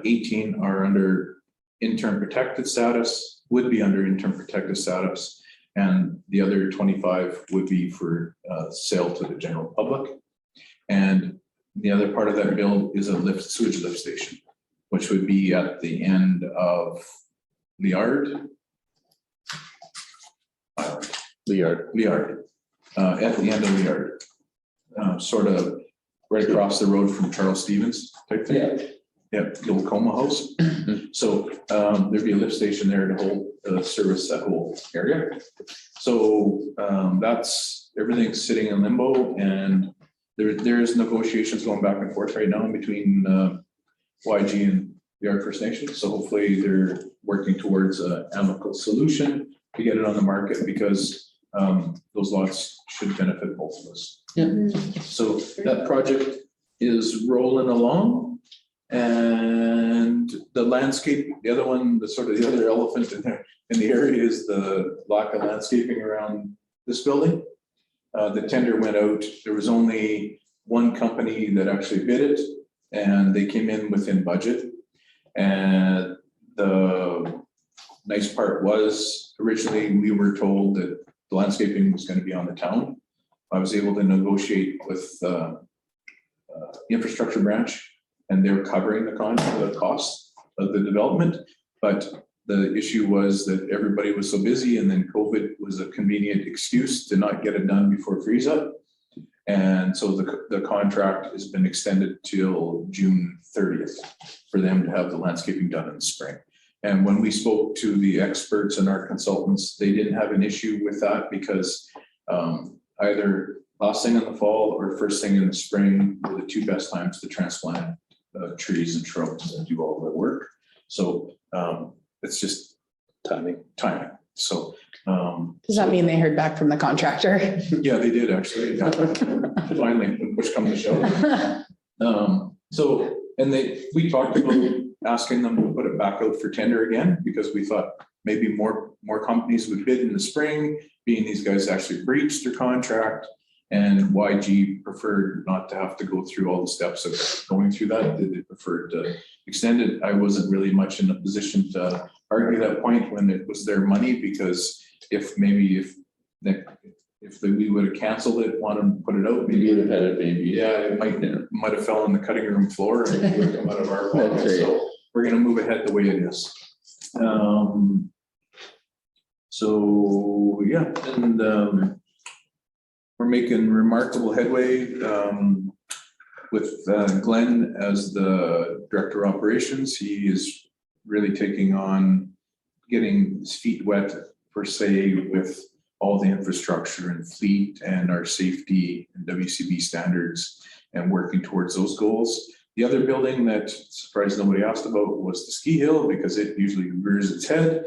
18 are under interim protected status, would be under interim protected status. And the other 25 would be for sale to the general public. And the other part of that bill is a sewage lift station, which would be at the end of Liard. Liard, at the end of Liard. Sort of right across the road from Charles Stevens type thing. Yeah, the old Coma House. So there'd be a lift station there to hold, service that whole area. So that's, everything's sitting in limbo, and there's negotiations going back and forth right now between YG and the Art First Nation. So hopefully they're working towards an amicable solution to get it on the market, because those lots should benefit both of us. So that project is rolling along, and the landscape, the other one, the sort of the other elephant in there in the area is the lack of landscaping around this building. The tender went out. There was only one company that actually bid it, and they came in within budget. And the nice part was, originally we were told that the landscaping was going to be on the town. I was able to negotiate with the infrastructure branch, and they're covering the cost of the development. But the issue was that everybody was so busy, and then COVID was a convenient excuse to not get it done before freeze up. And so the contract has been extended till June 30th for them to have the landscaping done in the spring. And when we spoke to the experts and our consultants, they didn't have an issue with that, because either last thing in the fall or first thing in the spring were the two best times to transplant trees and shrubs and do all the work. So it's just timing. So. Does that mean they heard back from the contractor? Yeah, they did actually. Finally, push come to shove. So, and we talked about asking them to put it back out for tender again, because we thought maybe more companies would bid in the spring, being these guys actually breached their contract, and YG preferred not to have to go through all the steps of going through that. They preferred to extend it. I wasn't really much in a position to argue that point when it was their money, because if we would have canceled it, wanted to put it out, We would have had it maybe. yeah, it might have fell on the cutting room floor and it would have come out of our pocket. That's right. So we're gonna move ahead the way it is. So yeah, and we're making remarkable headway with Glenn as the director of operations. He is really taking on getting his feet wet, per se, with all the infrastructure and fleet and our safety and WCB standards, and working towards those goals. The other building that, surprised nobody asked about, was the ski hill, because it usually rears its head.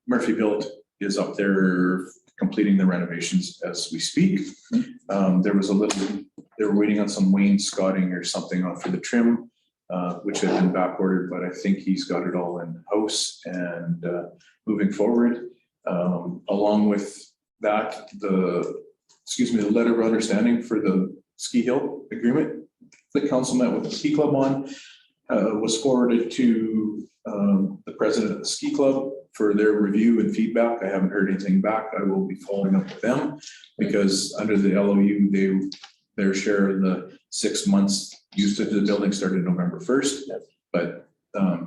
Murphy Built is up there completing the renovations as we speak. There was they were waiting on some wainscoting or something for the trim, which had been back ordered, but I think he's got it all in house and moving forward. Along with that, the letter of understanding for the ski hill agreement the council met with the ski club on was forwarded to the president of the ski club for their review and feedback. I haven't heard anything back. I will be following up with them, because under the LOU, their share of the 6 months usage of the building started November 1st. But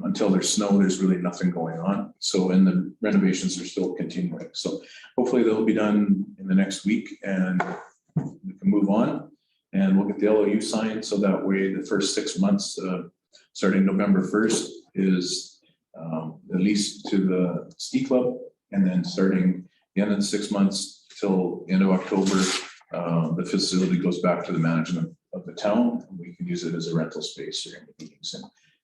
until there's snow, there's really nothing going on. So, and the renovations are still continuing. So hopefully they'll be done in the next week and we can move on, and we'll get the LOU signed. So that way the first 6 months, starting November 1st, is at least to the ski club. And then starting the end of the 6 months till end of October, the facility goes back to the management of the town, and we can use it as a rental space or any meetings.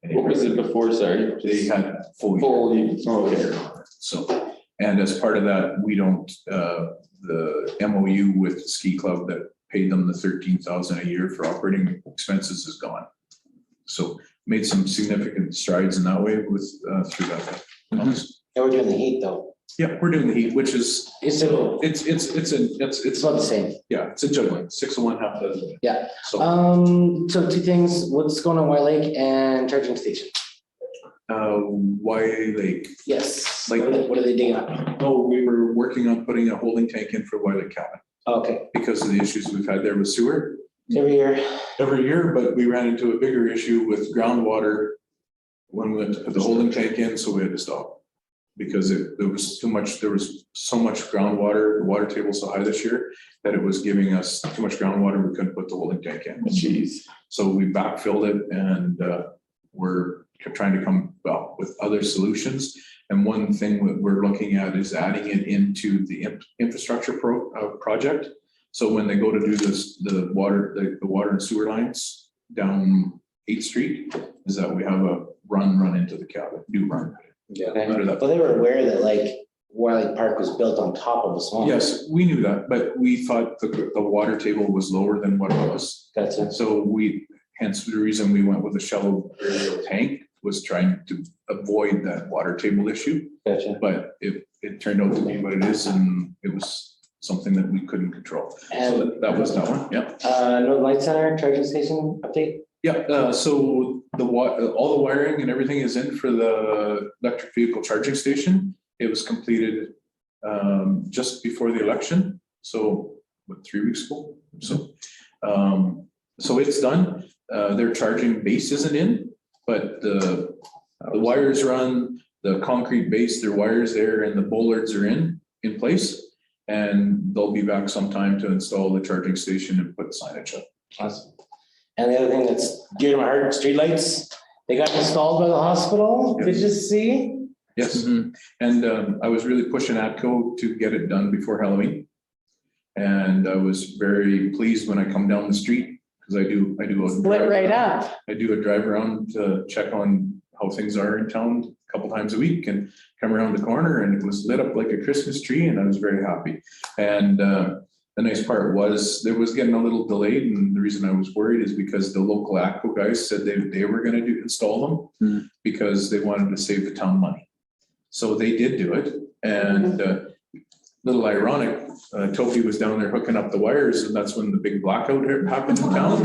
And What was it before, sorry? they had full Okay. so, and as part of that, we don't, the MOU with the ski club that paid them the 13,000 a year for operating expenses is gone. So made some significant strides in that way with, through that. And we're doing the heat though. Yeah, we're doing the heat, which is, It's about the same. yeah, it's a juggling, 6 of one, half a dozen. Yeah. So, So two things, what's going on White Lake and charging station? Why Lake? Yes, Like- what are they digging up? Oh, we were working on putting a holding tank in for Wiley Cabin Okay, because of the issues we've had there with sewer every year. every year, but we ran into a bigger issue with groundwater when we went to put the holding tank in, so we had to stop. Because there was so much groundwater, the water table so high this year that it was giving us too much groundwater, we couldn't put the holding tank in. Jeez. So we backfilled it and we're trying to come up with other solutions. And one thing that we're looking at is adding it into the infrastructure project. So when they go to do this, the water and sewer lines down 8th Street, is that we have a run into the cabin, new run. Yeah. Okay, Under that. well, they were aware that like Wiley Park was built on top of the swamp. Yes, we knew that, but we thought the water table was lower than what it was. Gotcha. So hence the reason we went with a shallow burial tank was trying to avoid that water table issue. Gotcha. But it turned out to be what it is, and it was something that we couldn't control. So And that was that one, yeah. Northern Light Center charging station update? Yeah, so all the wiring and everything is in for the electric vehicle charging station. It was completed just before the election, so 3 weeks ago? So it's done. Their charging base isn't in, but the wires run, the concrete base, their wires there and the bollards are in place. And they'll be back sometime to install the charging station and put signage up. Awesome. And the other thing that's dear to my heart, streetlights, they got installed by the hospital. Did you see? Yes, Mhm. and I was really pushing ATCO to get it done before Halloween. And I was very pleased when I come down the street, because I do a. Split right up. I do a drive around to check on how things are in town a couple times a week and come around the corner and it was lit up like a Christmas tree and I was very happy. And the nice part was there was getting a little delayed, and the reason I was worried is because the local ATCO guys said they were gonna install them because they wanted to save the town money. So they did do it, and little ironic, Toby was down there hooking up the wires, and that's when the big blackout happened in town.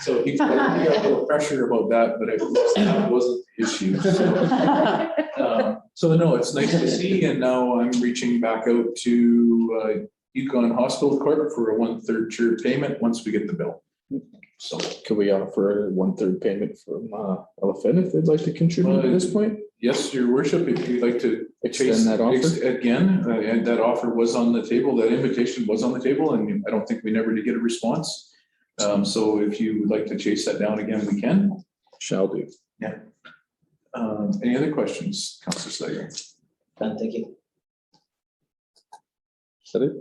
So he got a little pressure about that, but that wasn't the issue. So no, it's nice to see, and now I'm reaching back out to Yukon Hospital Corp for a 1/3 sure payment once we get the bill. So Could we offer a 1/3 payment from LFN if they'd like to contribute at this point? yes, your worship, if you'd like to Extend that offer? again, and that offer was on the table, that invitation was on the table, and I don't think we never did get a response. So if you would like to chase that down again, we can. Shall do. Any other questions, Councilor Slager? Thank you. Is that it?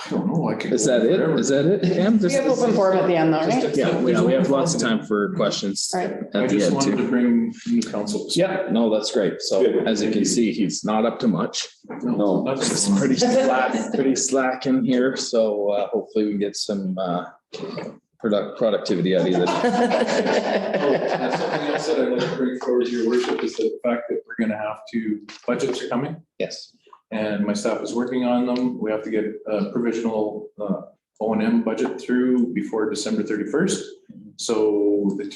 I don't know. I could Is go that it? forever. Is that it? Cam? We have open forum at the end though, right? Yeah, we have lots of time for questions All right. I at the just end wanted too. to bring new council. Yeah, no, that's great. So as you can see, he's not up to much. No, It's pretty slack in here, so hopefully we can get some productivity out of you. That's something else that I'd like to bring forward to your worship is the fact that we're gonna have to, budgets are coming. Yes. And my staff is working on them. We have to get a provisional O&M budget through before December 31st. So the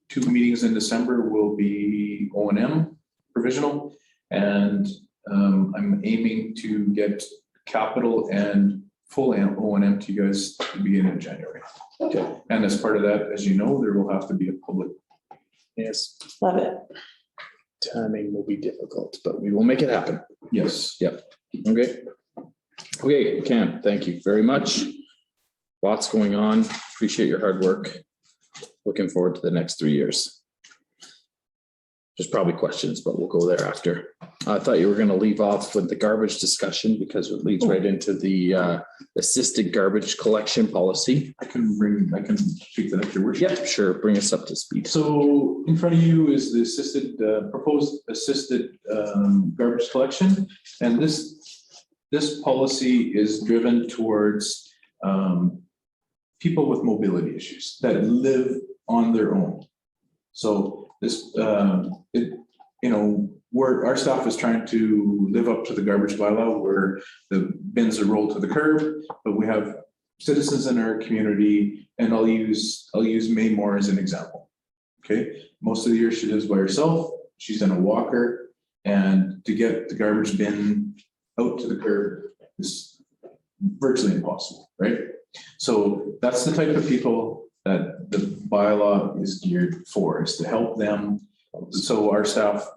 2 meetings in December will be O&M provisional. And I'm aiming to get capital and full O&M to you guys to begin in January. Okay. And as part of that, as you know, there will have to be a public. Yes, Love it. timing will be difficult, but we will make it happen. Yes. Okay. Okay, Cam, thank you very much. Lots going on. Appreciate your hard work. Looking forward to the next 3 years. There's probably questions, but we'll go there after. I thought you were going to leave off with the garbage discussion because it leads right into the assisted garbage collection policy. I can speak to that, your worship. Yep, sure. Bring us up to speed. So in front of you is the proposed assisted garbage collection. And this policy is driven towards people with mobility issues that live on their own. So this, where our staff is trying to live up to the garbage bylaw where the bins are rolled to the curb, but we have citizens in our community, and I'll use May Moore as an example. Okay, most of the year she lives by herself. she's in a walker, and to get the garbage bin out to the curb is virtually impossible, right? So that's the type of people that the bylaw is geared for, is to help them. So our staff,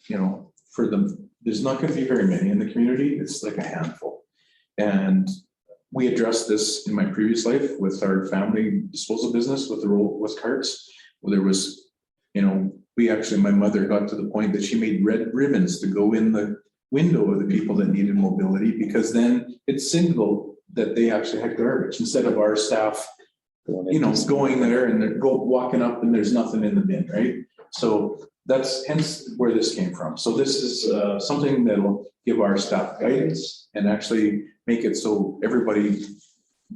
you know, for them, there's not gonna be very many in the community, it's like a handful. And we addressed this in my previous life with our family disposal business with the with carts, where there was, you know, my mother got to the point that she made red ribbons to go in the window of the people that needed mobility, because then it signaled that they actually had garbage, instead of our staff, you know, going there and they're walking up and there's nothing in the bin, right? So that's hence where this came from. So this is something that'll give our staff guidance and actually make it so everybody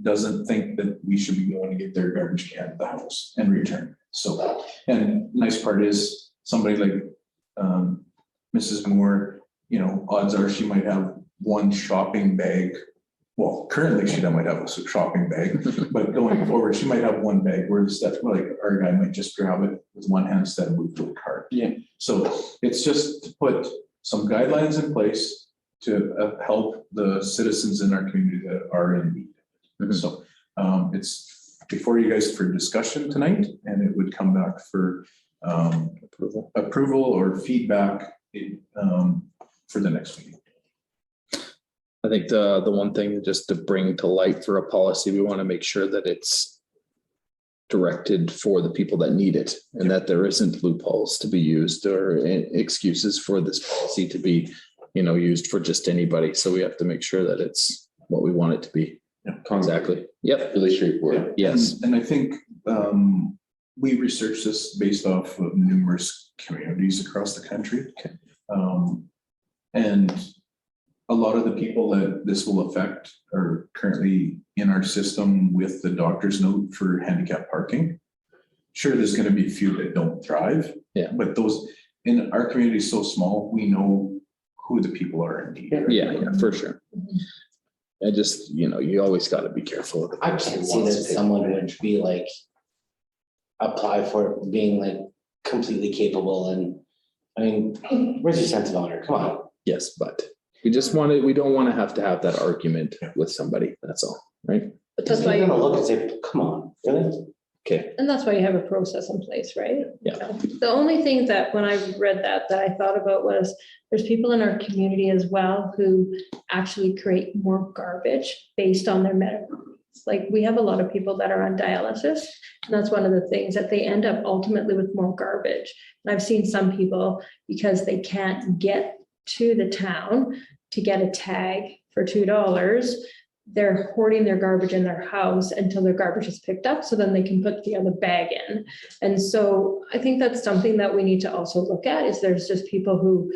doesn't think that we should be going to get their garbage can at the house and return. So, and nice part is somebody like Mrs. Moore, you know, odds are she might have one shopping bag. Well, currently she might have a shopping bag, but going forward, she might have one bag, whereas that's like our guy might just grab it with one hand instead of move to a cart. Yeah. So it's just to put some guidelines in place to help the citizens in our community that are in need. Mhm. So it's before you guys for discussion tonight, and it would come back for approval or feedback for the next meeting. I think the one thing just to bring to light for a policy, we want to make sure that it's directed for the people that need it, and that there isn't loopholes to be used or excuses for this policy to be, you know, used for just anybody. So we have to make sure that it's what we want it to be. Yeah. Exactly. Yep. Really straightforward. Yes. And I think we researched this based off of numerous communities across the country. Okay. And a lot of the people that this will affect are currently in our system with the doctor's note for handicap parking. Sure, there's gonna be a few that don't thrive. Yeah. But those, in our community is so small, we know who the people are in need. Yeah, for sure. I just, you know, you always got to be careful of the I person can't who see that wants to take someone it. would be like, apply for it being like completely capable and, I mean, where's your sense of honor? Come on. Yes, but we don't want to have that argument with somebody. That's all, right? But Just that's why, you're gonna look and say, come on, really? Okay. and that's why you have a process in place, right? Yeah. The only thing that when I read that I thought about was there's people in our community as well who actually create more garbage based on their medical needs. Like we have a lot of people that are on dialysis, and that's one of the things that they end up ultimately with more garbage. And I've seen some people, because they can't get to the town to get a tag for $2, they're hoarding their garbage in their house until their garbage is picked up, so then they can put the other bag in. And so I think that's something that we need to also look at, is there's just people who,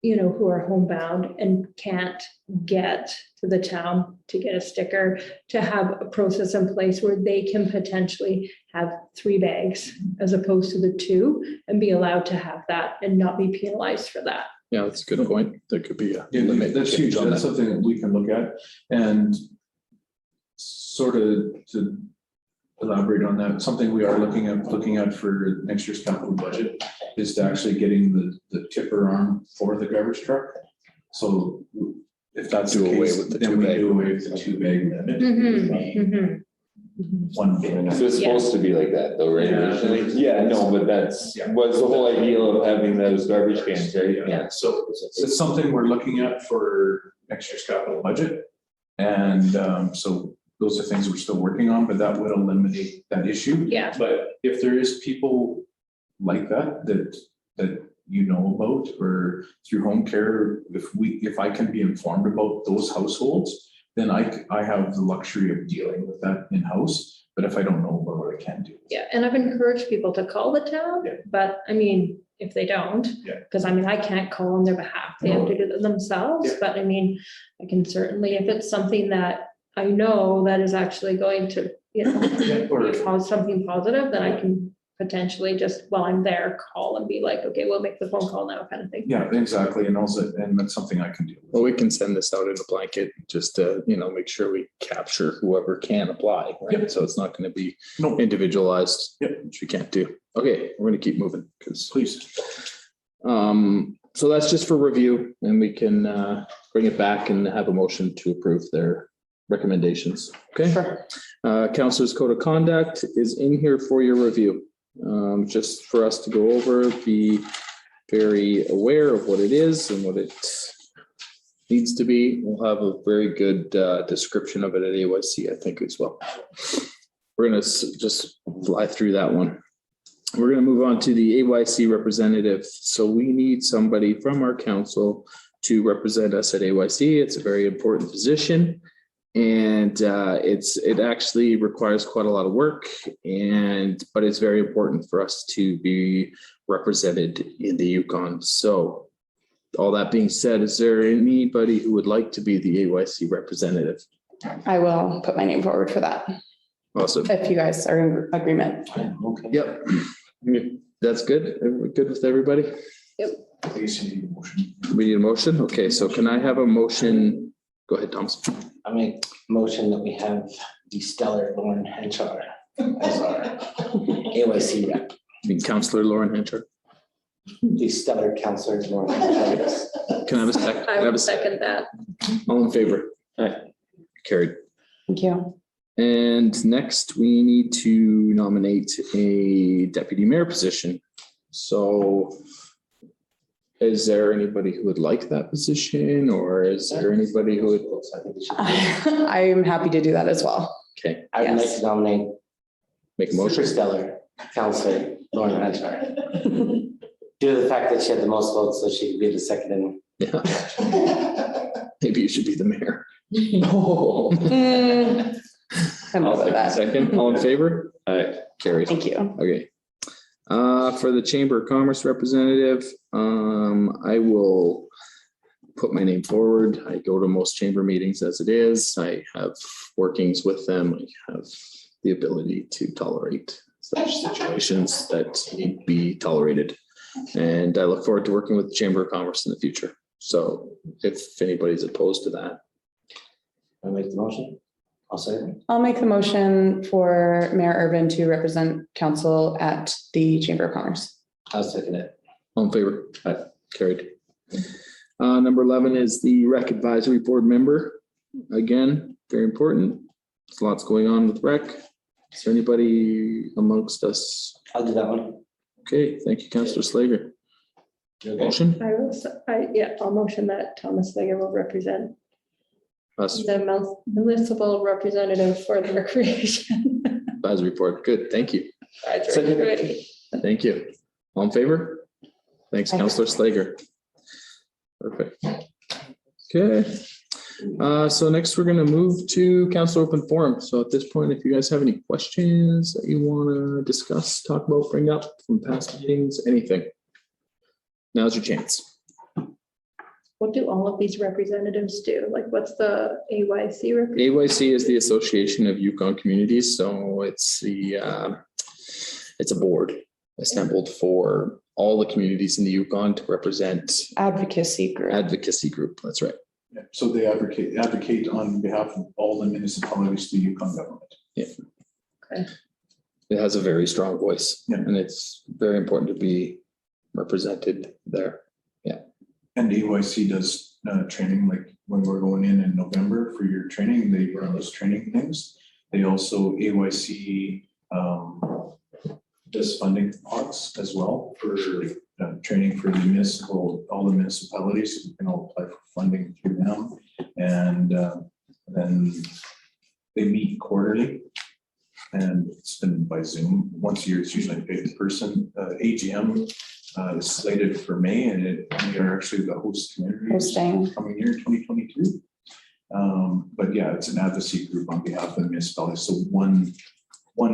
you know, who are homebound and can't get to the town to get a sticker, to have a process in place where they can potentially have 3 bags as opposed to the 2, and be allowed to have that and not be penalized for that. Yeah, that's a good point. There could be a Yeah, limit. that's huge. on That's that. something that we can look at, and sort of to elaborate on that, something we are looking at for next year's capital budget is to actually getting the tipper arm for the garbage truck. So if that's the Do away case, with the then 2 we bag. do away with the 2 bag limit. One bin. So it's supposed to be like that though, right? Yeah. Originally? Yeah, no, but that's, Yeah. was the whole idea of having those garbage cans, right? Yeah, so it's something we're looking at for next year's capital budget. And so those are things we're still working on, but that would eliminate that issue. Yeah. But if there is people like that you know about, or through home care, if I can be informed about those households, then I have the luxury of dealing with that in-house. But if I don't know about it, I can't do it. Yeah, and I've encouraged people to call the town, Yeah. but I mean, if they don't, Yeah. because I mean, I can't call on their behalf, they have to do it themselves, Yeah. but I mean, I can certainly, if it's something that I know that is actually going to, you Yeah, or- know, cause something positive, then I can potentially just, while I'm there, call and be like, okay, we'll make the phone call now, kind of thing. Yeah, exactly. And also, and that's something I can do. Well, we can send this out in a blanket just to, you know, make sure we capture whoever can apply, right? Yep. So it's not going to be No, individualized, Yep. which we can't do. Okay, we're going to keep moving because please. So that's just for review and we can bring it back and have a motion to approve their recommendations. Okay. Sure. Counselor's Code of Conduct is in here for your review. Just for us to go over, be very aware of what it is and what it needs to be. We'll have a very good description of it at AYC, I think, as well. We're gonna just fly through that one. We're gonna move on to the AYC representative. So we need somebody from our council to represent us at AYC. It's a very important position. And it actually requires quite a lot of work but it's very important for us to be represented in the Yukon. So all that being said, is there anybody who would like to be the AYC representative? I will put my name forward for that, Awesome. if you guys are in agreement. Okay. Yep. That's good. Good with everybody? Please, you need a motion. We need a motion? Okay, so can I have a motion? Go ahead, Thomas. I make motion that we have the stellar Lauren Henchar as our AYC rep. I mean, Counselor Lauren Hencher. The stellar counselor Lauren Henchar, yes. Can I have a second? Can I I have would a second? second that. All in favor? Carried. Thank you. And next, we need to nominate a deputy mayor position. So is there anybody who would like that position, or is there anybody who would? I think we should- I am happy to do that as well. Okay, I would like Yes. to nominate make a super motion. stellar counselor Lauren Henchar. Due to the fact that she had the most votes, so she could be the second in. Yeah, maybe you should be the mayor. Mm, I'm I'll good with take a that. second. All in favor? Carried. Thank you. Okay. For the Chamber of Commerce representative, I will put my name forward. I go to most chamber meetings as it is. I have workings with them. I have the ability to tolerate such situations that need to be tolerated. And I look forward to working with the Chamber of Commerce in the future. So if anybody's opposed to that, I make the motion. I'll say it. I'll make the motion for Mayor Irvin to represent council at the Chamber of Commerce. I'll second it. all in favor? Carried. Number 11 is the Rec Advisory Board member. Again, very important. There's lots going on with rec. Is there anybody amongst us? I'll do that one. Okay, thank you, Councillor Slager. You okay? Motion? I'll motion that Thomas Lager will represent Us, the municipal representative for the recreation. advisory board. Good, thank you. Second. Good. Thank you. All in favor? Thanks, Councillor Slager. Perfect. Okay. So next we're gonna move to council open forum. So at this point, if you guys have any questions that you wanna discuss, talk about, bring up from past meetings, anything. Now's your chance. What do all of these representatives do? Like, what's the AYC? AYC is the Association of Yukon Communities, so it's it's a board assembled for all the communities in the Yukon to represent Advocacy group. advocacy group. That's right. Yeah, so they advocate on behalf of all the municipalities, the Yukon government. It has a very strong voice, Yeah. and it's very important to be represented there. And AYC does training, like when we're going in November for your training, they run those training things. They also, AYC does funding pots as well for training for all the municipalities. You can all apply for funding through them. And then they meet quarterly. And it's been by Zoom. Once a year, it's usually paid in person. AGM is slated for May, and we are actually the host community Hosting. coming year, 2022. But yeah, it's an advocacy group on behalf of the municipalities. So one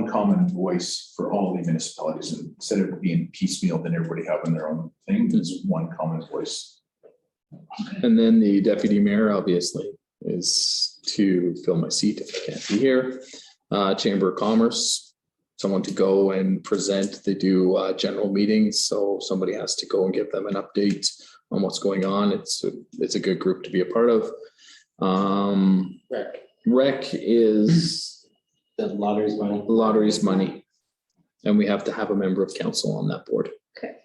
common voice for all the municipalities, and instead of being piecemeal, then everybody having their own thing, it's one common voice. And then the deputy mayor, obviously, is to fill my seat if I can't be here. Chamber of Commerce, someone to go and present. They do general meetings, so somebody has to go and give them an update on what's going on. It's a good group to be a part of. Rec is The lottery's money. lottery's money, and we have to have a member of council on that board. Okay.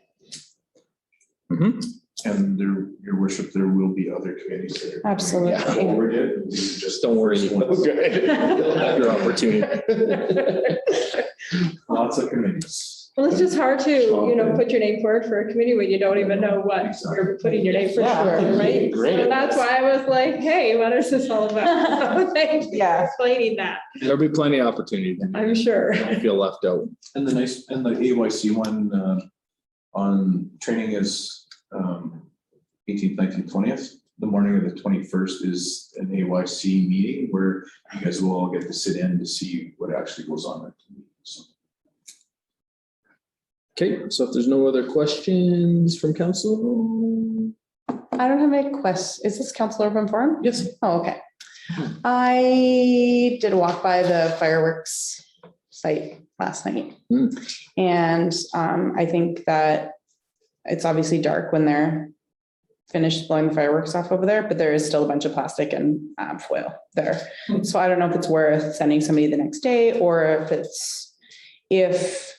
Mhm. And there, your worship, there will be other committees that are. Absolutely. Yeah, forward it. These are Just don't worry. first ones. You'll have your opportunity. Lots of committees. Well, it's just hard to, put your name forward for a committee when you don't even know what you're putting your name for, right? Great. So that's why I was like, hey, what is this all about? Thank you for Yeah. explaining that, There'll be plenty of opportunity. I'm sure. Don't feel left out. And the AYC one, on training is, 18th, 19th, 20th. The morning of the 21st is an AYC meeting where you guys will all get to sit in to see what actually goes on. So. Okay, so if there's no other questions from council? I don't have any questions. Is this Councilor from Forum? Yes. Oh, okay. I did a walk by the fireworks site last night. Hmm. And I think that it's obviously dark when they're finished blowing the fireworks off over there, but there is still a bunch of plastic and foil there. So I don't know if it's worth sending somebody the next day, or if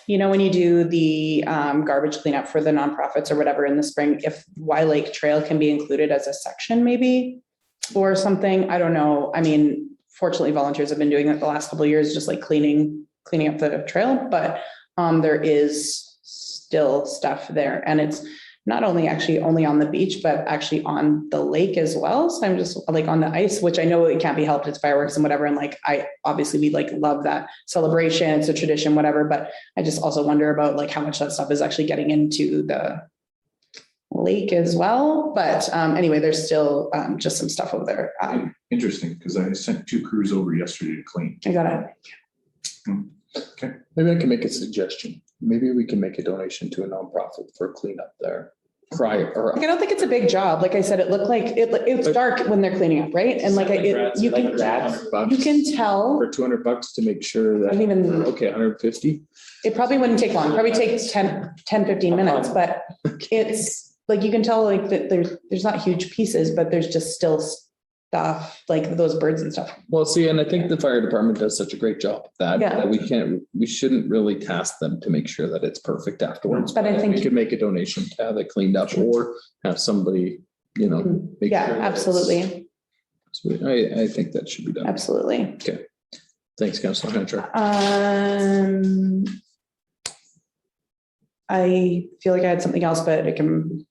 when you do the garbage cleanup for the nonprofits or whatever in the spring, if Y Lake Trail can be included as a section maybe, or something, I don't know. I mean, fortunately, volunteers have been doing it the last couple of years, just like cleaning up the trail, but there is still stuff there, and it's not only actually only on the beach, but actually on the lake as well. So I'm just like on the ice, which I know it can't be helped, it's fireworks and whatever. And like, we love that celebration, it's a tradition, whatever, but I just also wonder about like how much that stuff is actually getting into the lake as well. But anyway, there's still just some stuff over there. Interesting, because I sent 2 crews over yesterday to clean. I gotta, Maybe I can make a suggestion. Maybe we can make a donation to a nonprofit for cleanup there. Prior, or I don't think it's a big job. Like I said, it looked like it's dark when they're cleaning up, right? And like you Like grads. can tell. for $200 to make sure I that, don't even, okay, 150. it probably wouldn't take long, probably takes 10, 15 minutes, but it's like, you can tell like that there's not huge pieces, but there's just still stuff like those birds and stuff. Well, see, and I think the fire department does such a great job of that, Yeah. that we shouldn't really task them to make sure that it's perfect afterwards. But I think- We could make a donation to have it cleaned up, or have somebody, make Yeah, sure that it's- absolutely, So I think that should be done. absolutely. Thanks, Councilor Hunter. I feel like I had something else, but I can't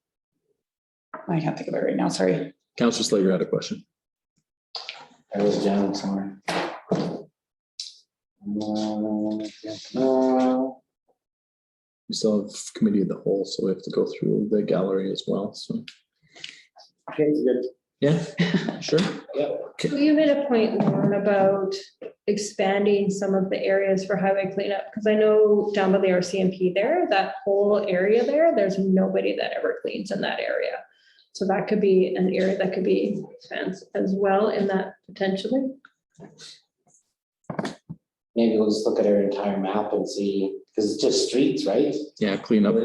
think of it right now, sorry. Councilor Slager had a question. I was down somewhere. We still have committee of the whole, so we have to go through the gallery as well, so. Okay, good. Yeah, sure. So you made a point, Lauren, about expanding some of the areas for highway cleanup, because I know down by the RCMP there, that whole area there, there's nobody that ever cleans in that area. So that could be an area that could be expanded as well in that potentially. Maybe we'll just look at our entire map and see, because it's just streets, right? Yeah, cleanup.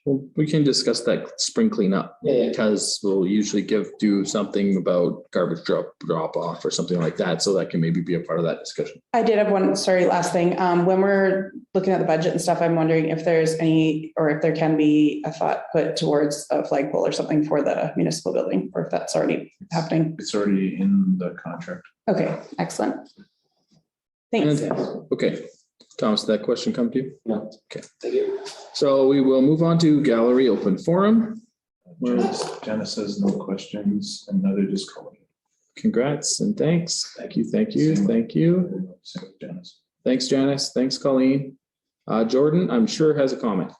Well, we can discuss that spring cleanup, Yeah. because we'll usually do something about garbage drop off or something like that, so that can maybe be a part of that discussion. I did have one, sorry, last thing. When we're looking at the budget and stuff, I'm wondering if there's any, or if there can be a thought put towards a flagpole or something for the municipal building, or if that's already happening. It's already in the contract. Okay, excellent. Thanks. Okay, Thomas, did that question come to you? No. Okay, Thank you. so we will move on to gallery open forum. Janice says no questions, and neither does Colleen. Congrats and thanks. Thank you, thank you, thank you. Same with Janice. Thanks, Janice. Thanks, Colleen. Jordan, I'm sure has a comment.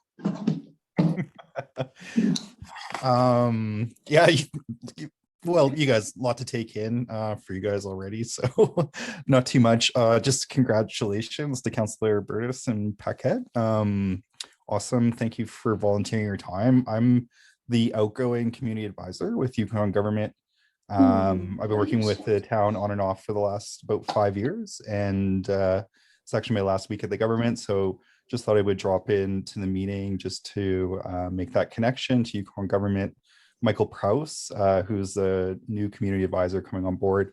Yeah, well, you guys, a lot to take in for you guys already, so not too much. Just congratulations to Councillor Burtis and Paquette. Awesome. Thank you for volunteering your time. I'm the outgoing community advisor with Yukon government. I've been working with the town on and off for the last about 5 years, and it's actually my last week at the government, so just thought I would drop into the meeting just to make that connection to Yukon government. Michael Prowse, who's a new community advisor coming on board,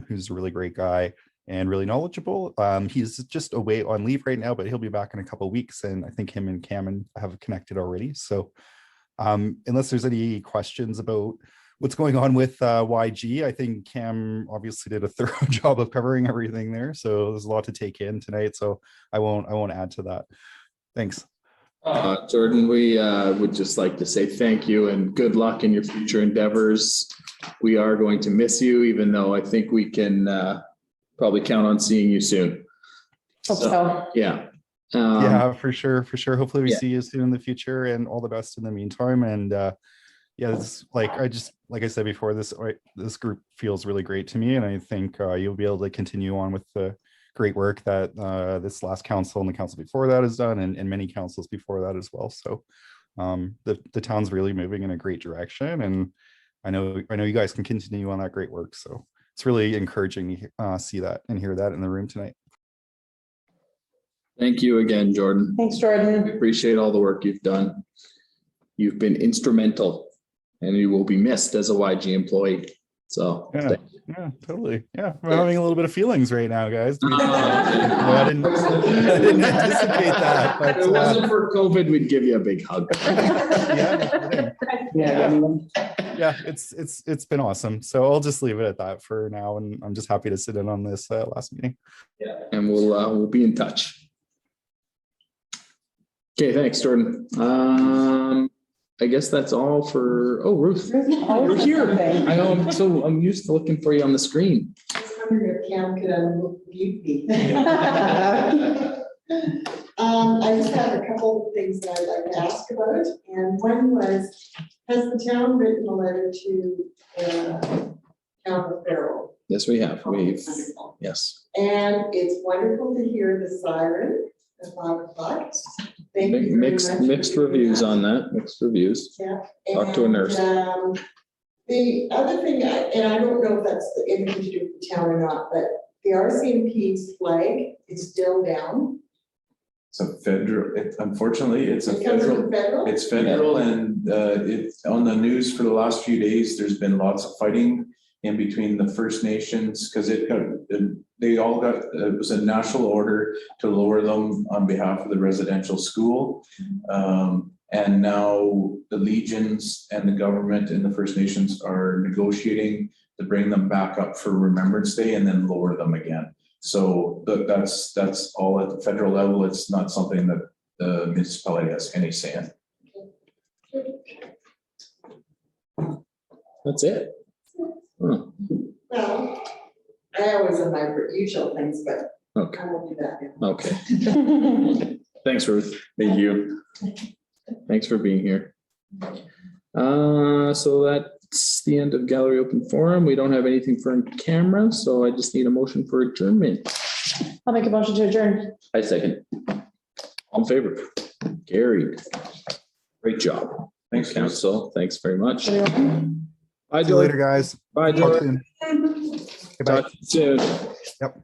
who's a really great guy and really knowledgeable. He's just away on leave right now, but he'll be back in a couple of weeks, and I think him and Cameron have connected already. So Unless there's any questions about what's going on with YG, I think Cam obviously did a thorough job of covering everything there. So there's a lot to take in tonight. So I won't add to that. Thanks. Jordan, we would just like to say thank you and good luck in your future endeavors. We are going to miss you, even though I think we can probably count on seeing you soon. Hope so. Yeah. Yeah, for sure. Hopefully we yeah. see you soon in the future, and all the best in the meantime. And yeah, it's like I said before, this group feels really great to me, and I think you'll be able to continue on with the great work that this last council and the council before that has done, and many councils before that as well. So the town's really moving in a great direction, and I know you guys can continue on that great work. So it's really encouraging to see that and hear that in the room tonight. Thank you again, Jordan. Thanks, Jordan. We appreciate all the work you've done. You've been instrumental, and you will be missed as a YG employee. So Yeah, totally. Yeah, we're having a little bit of feelings right now, guys. I I didn't anticipate that, but If it wasn't for COVID, we'd give you a big hug. yeah, it's been awesome. So I'll just leave it at that for now, and I'm just happy to sit in on this last meeting. And we'll be in touch. Okay, thanks, Jordan. I guess that's all for, Ruth. You're here. I know, I'm used to looking for you on the screen. I was wondering if Cam could unmute me. I just have a couple of things that I'd like to ask about, and one was, has the town written a letter to Town of Farrell? Yes, we have. Wonderful. Yes. And it's wonderful to hear the siren at 5 o'clock. Thank you very Mixed much for doing reviews that. on that, mixed reviews. Yeah. Talk to a nurse. The other thing, and I don't know if that's anything to do with the town or not, but the RCMP's flag is still down. It's a federal, unfortunately, it's a It comes federal. from federal. It's federal, and it's on the news for the last few days. There's been lots of fighting in between the First Nations, because it was a national order to lower them on behalf of the residential school. And now the Legions and the government and the First Nations are negotiating to bring them back up for Remembrance Day and then lower them again. So that's all at the federal level. It's not something that the municipality has any say in. That's it. Huh. Well, I always have my usual things, but Okay. I won't do that now. Okay. Thanks, Ruth. Thank you. Thanks for being here. So that's the end of gallery open forum. We don't have anything for camera, so I just need a motion for adjournment. I'll make a motion to adjourn. I second. All in favor? Carried. Great job. Thanks, Council. Thanks very much. Bye, See you later, George. guys. Bye, Talk George. soon. Goodbye. Talk soon. Yep.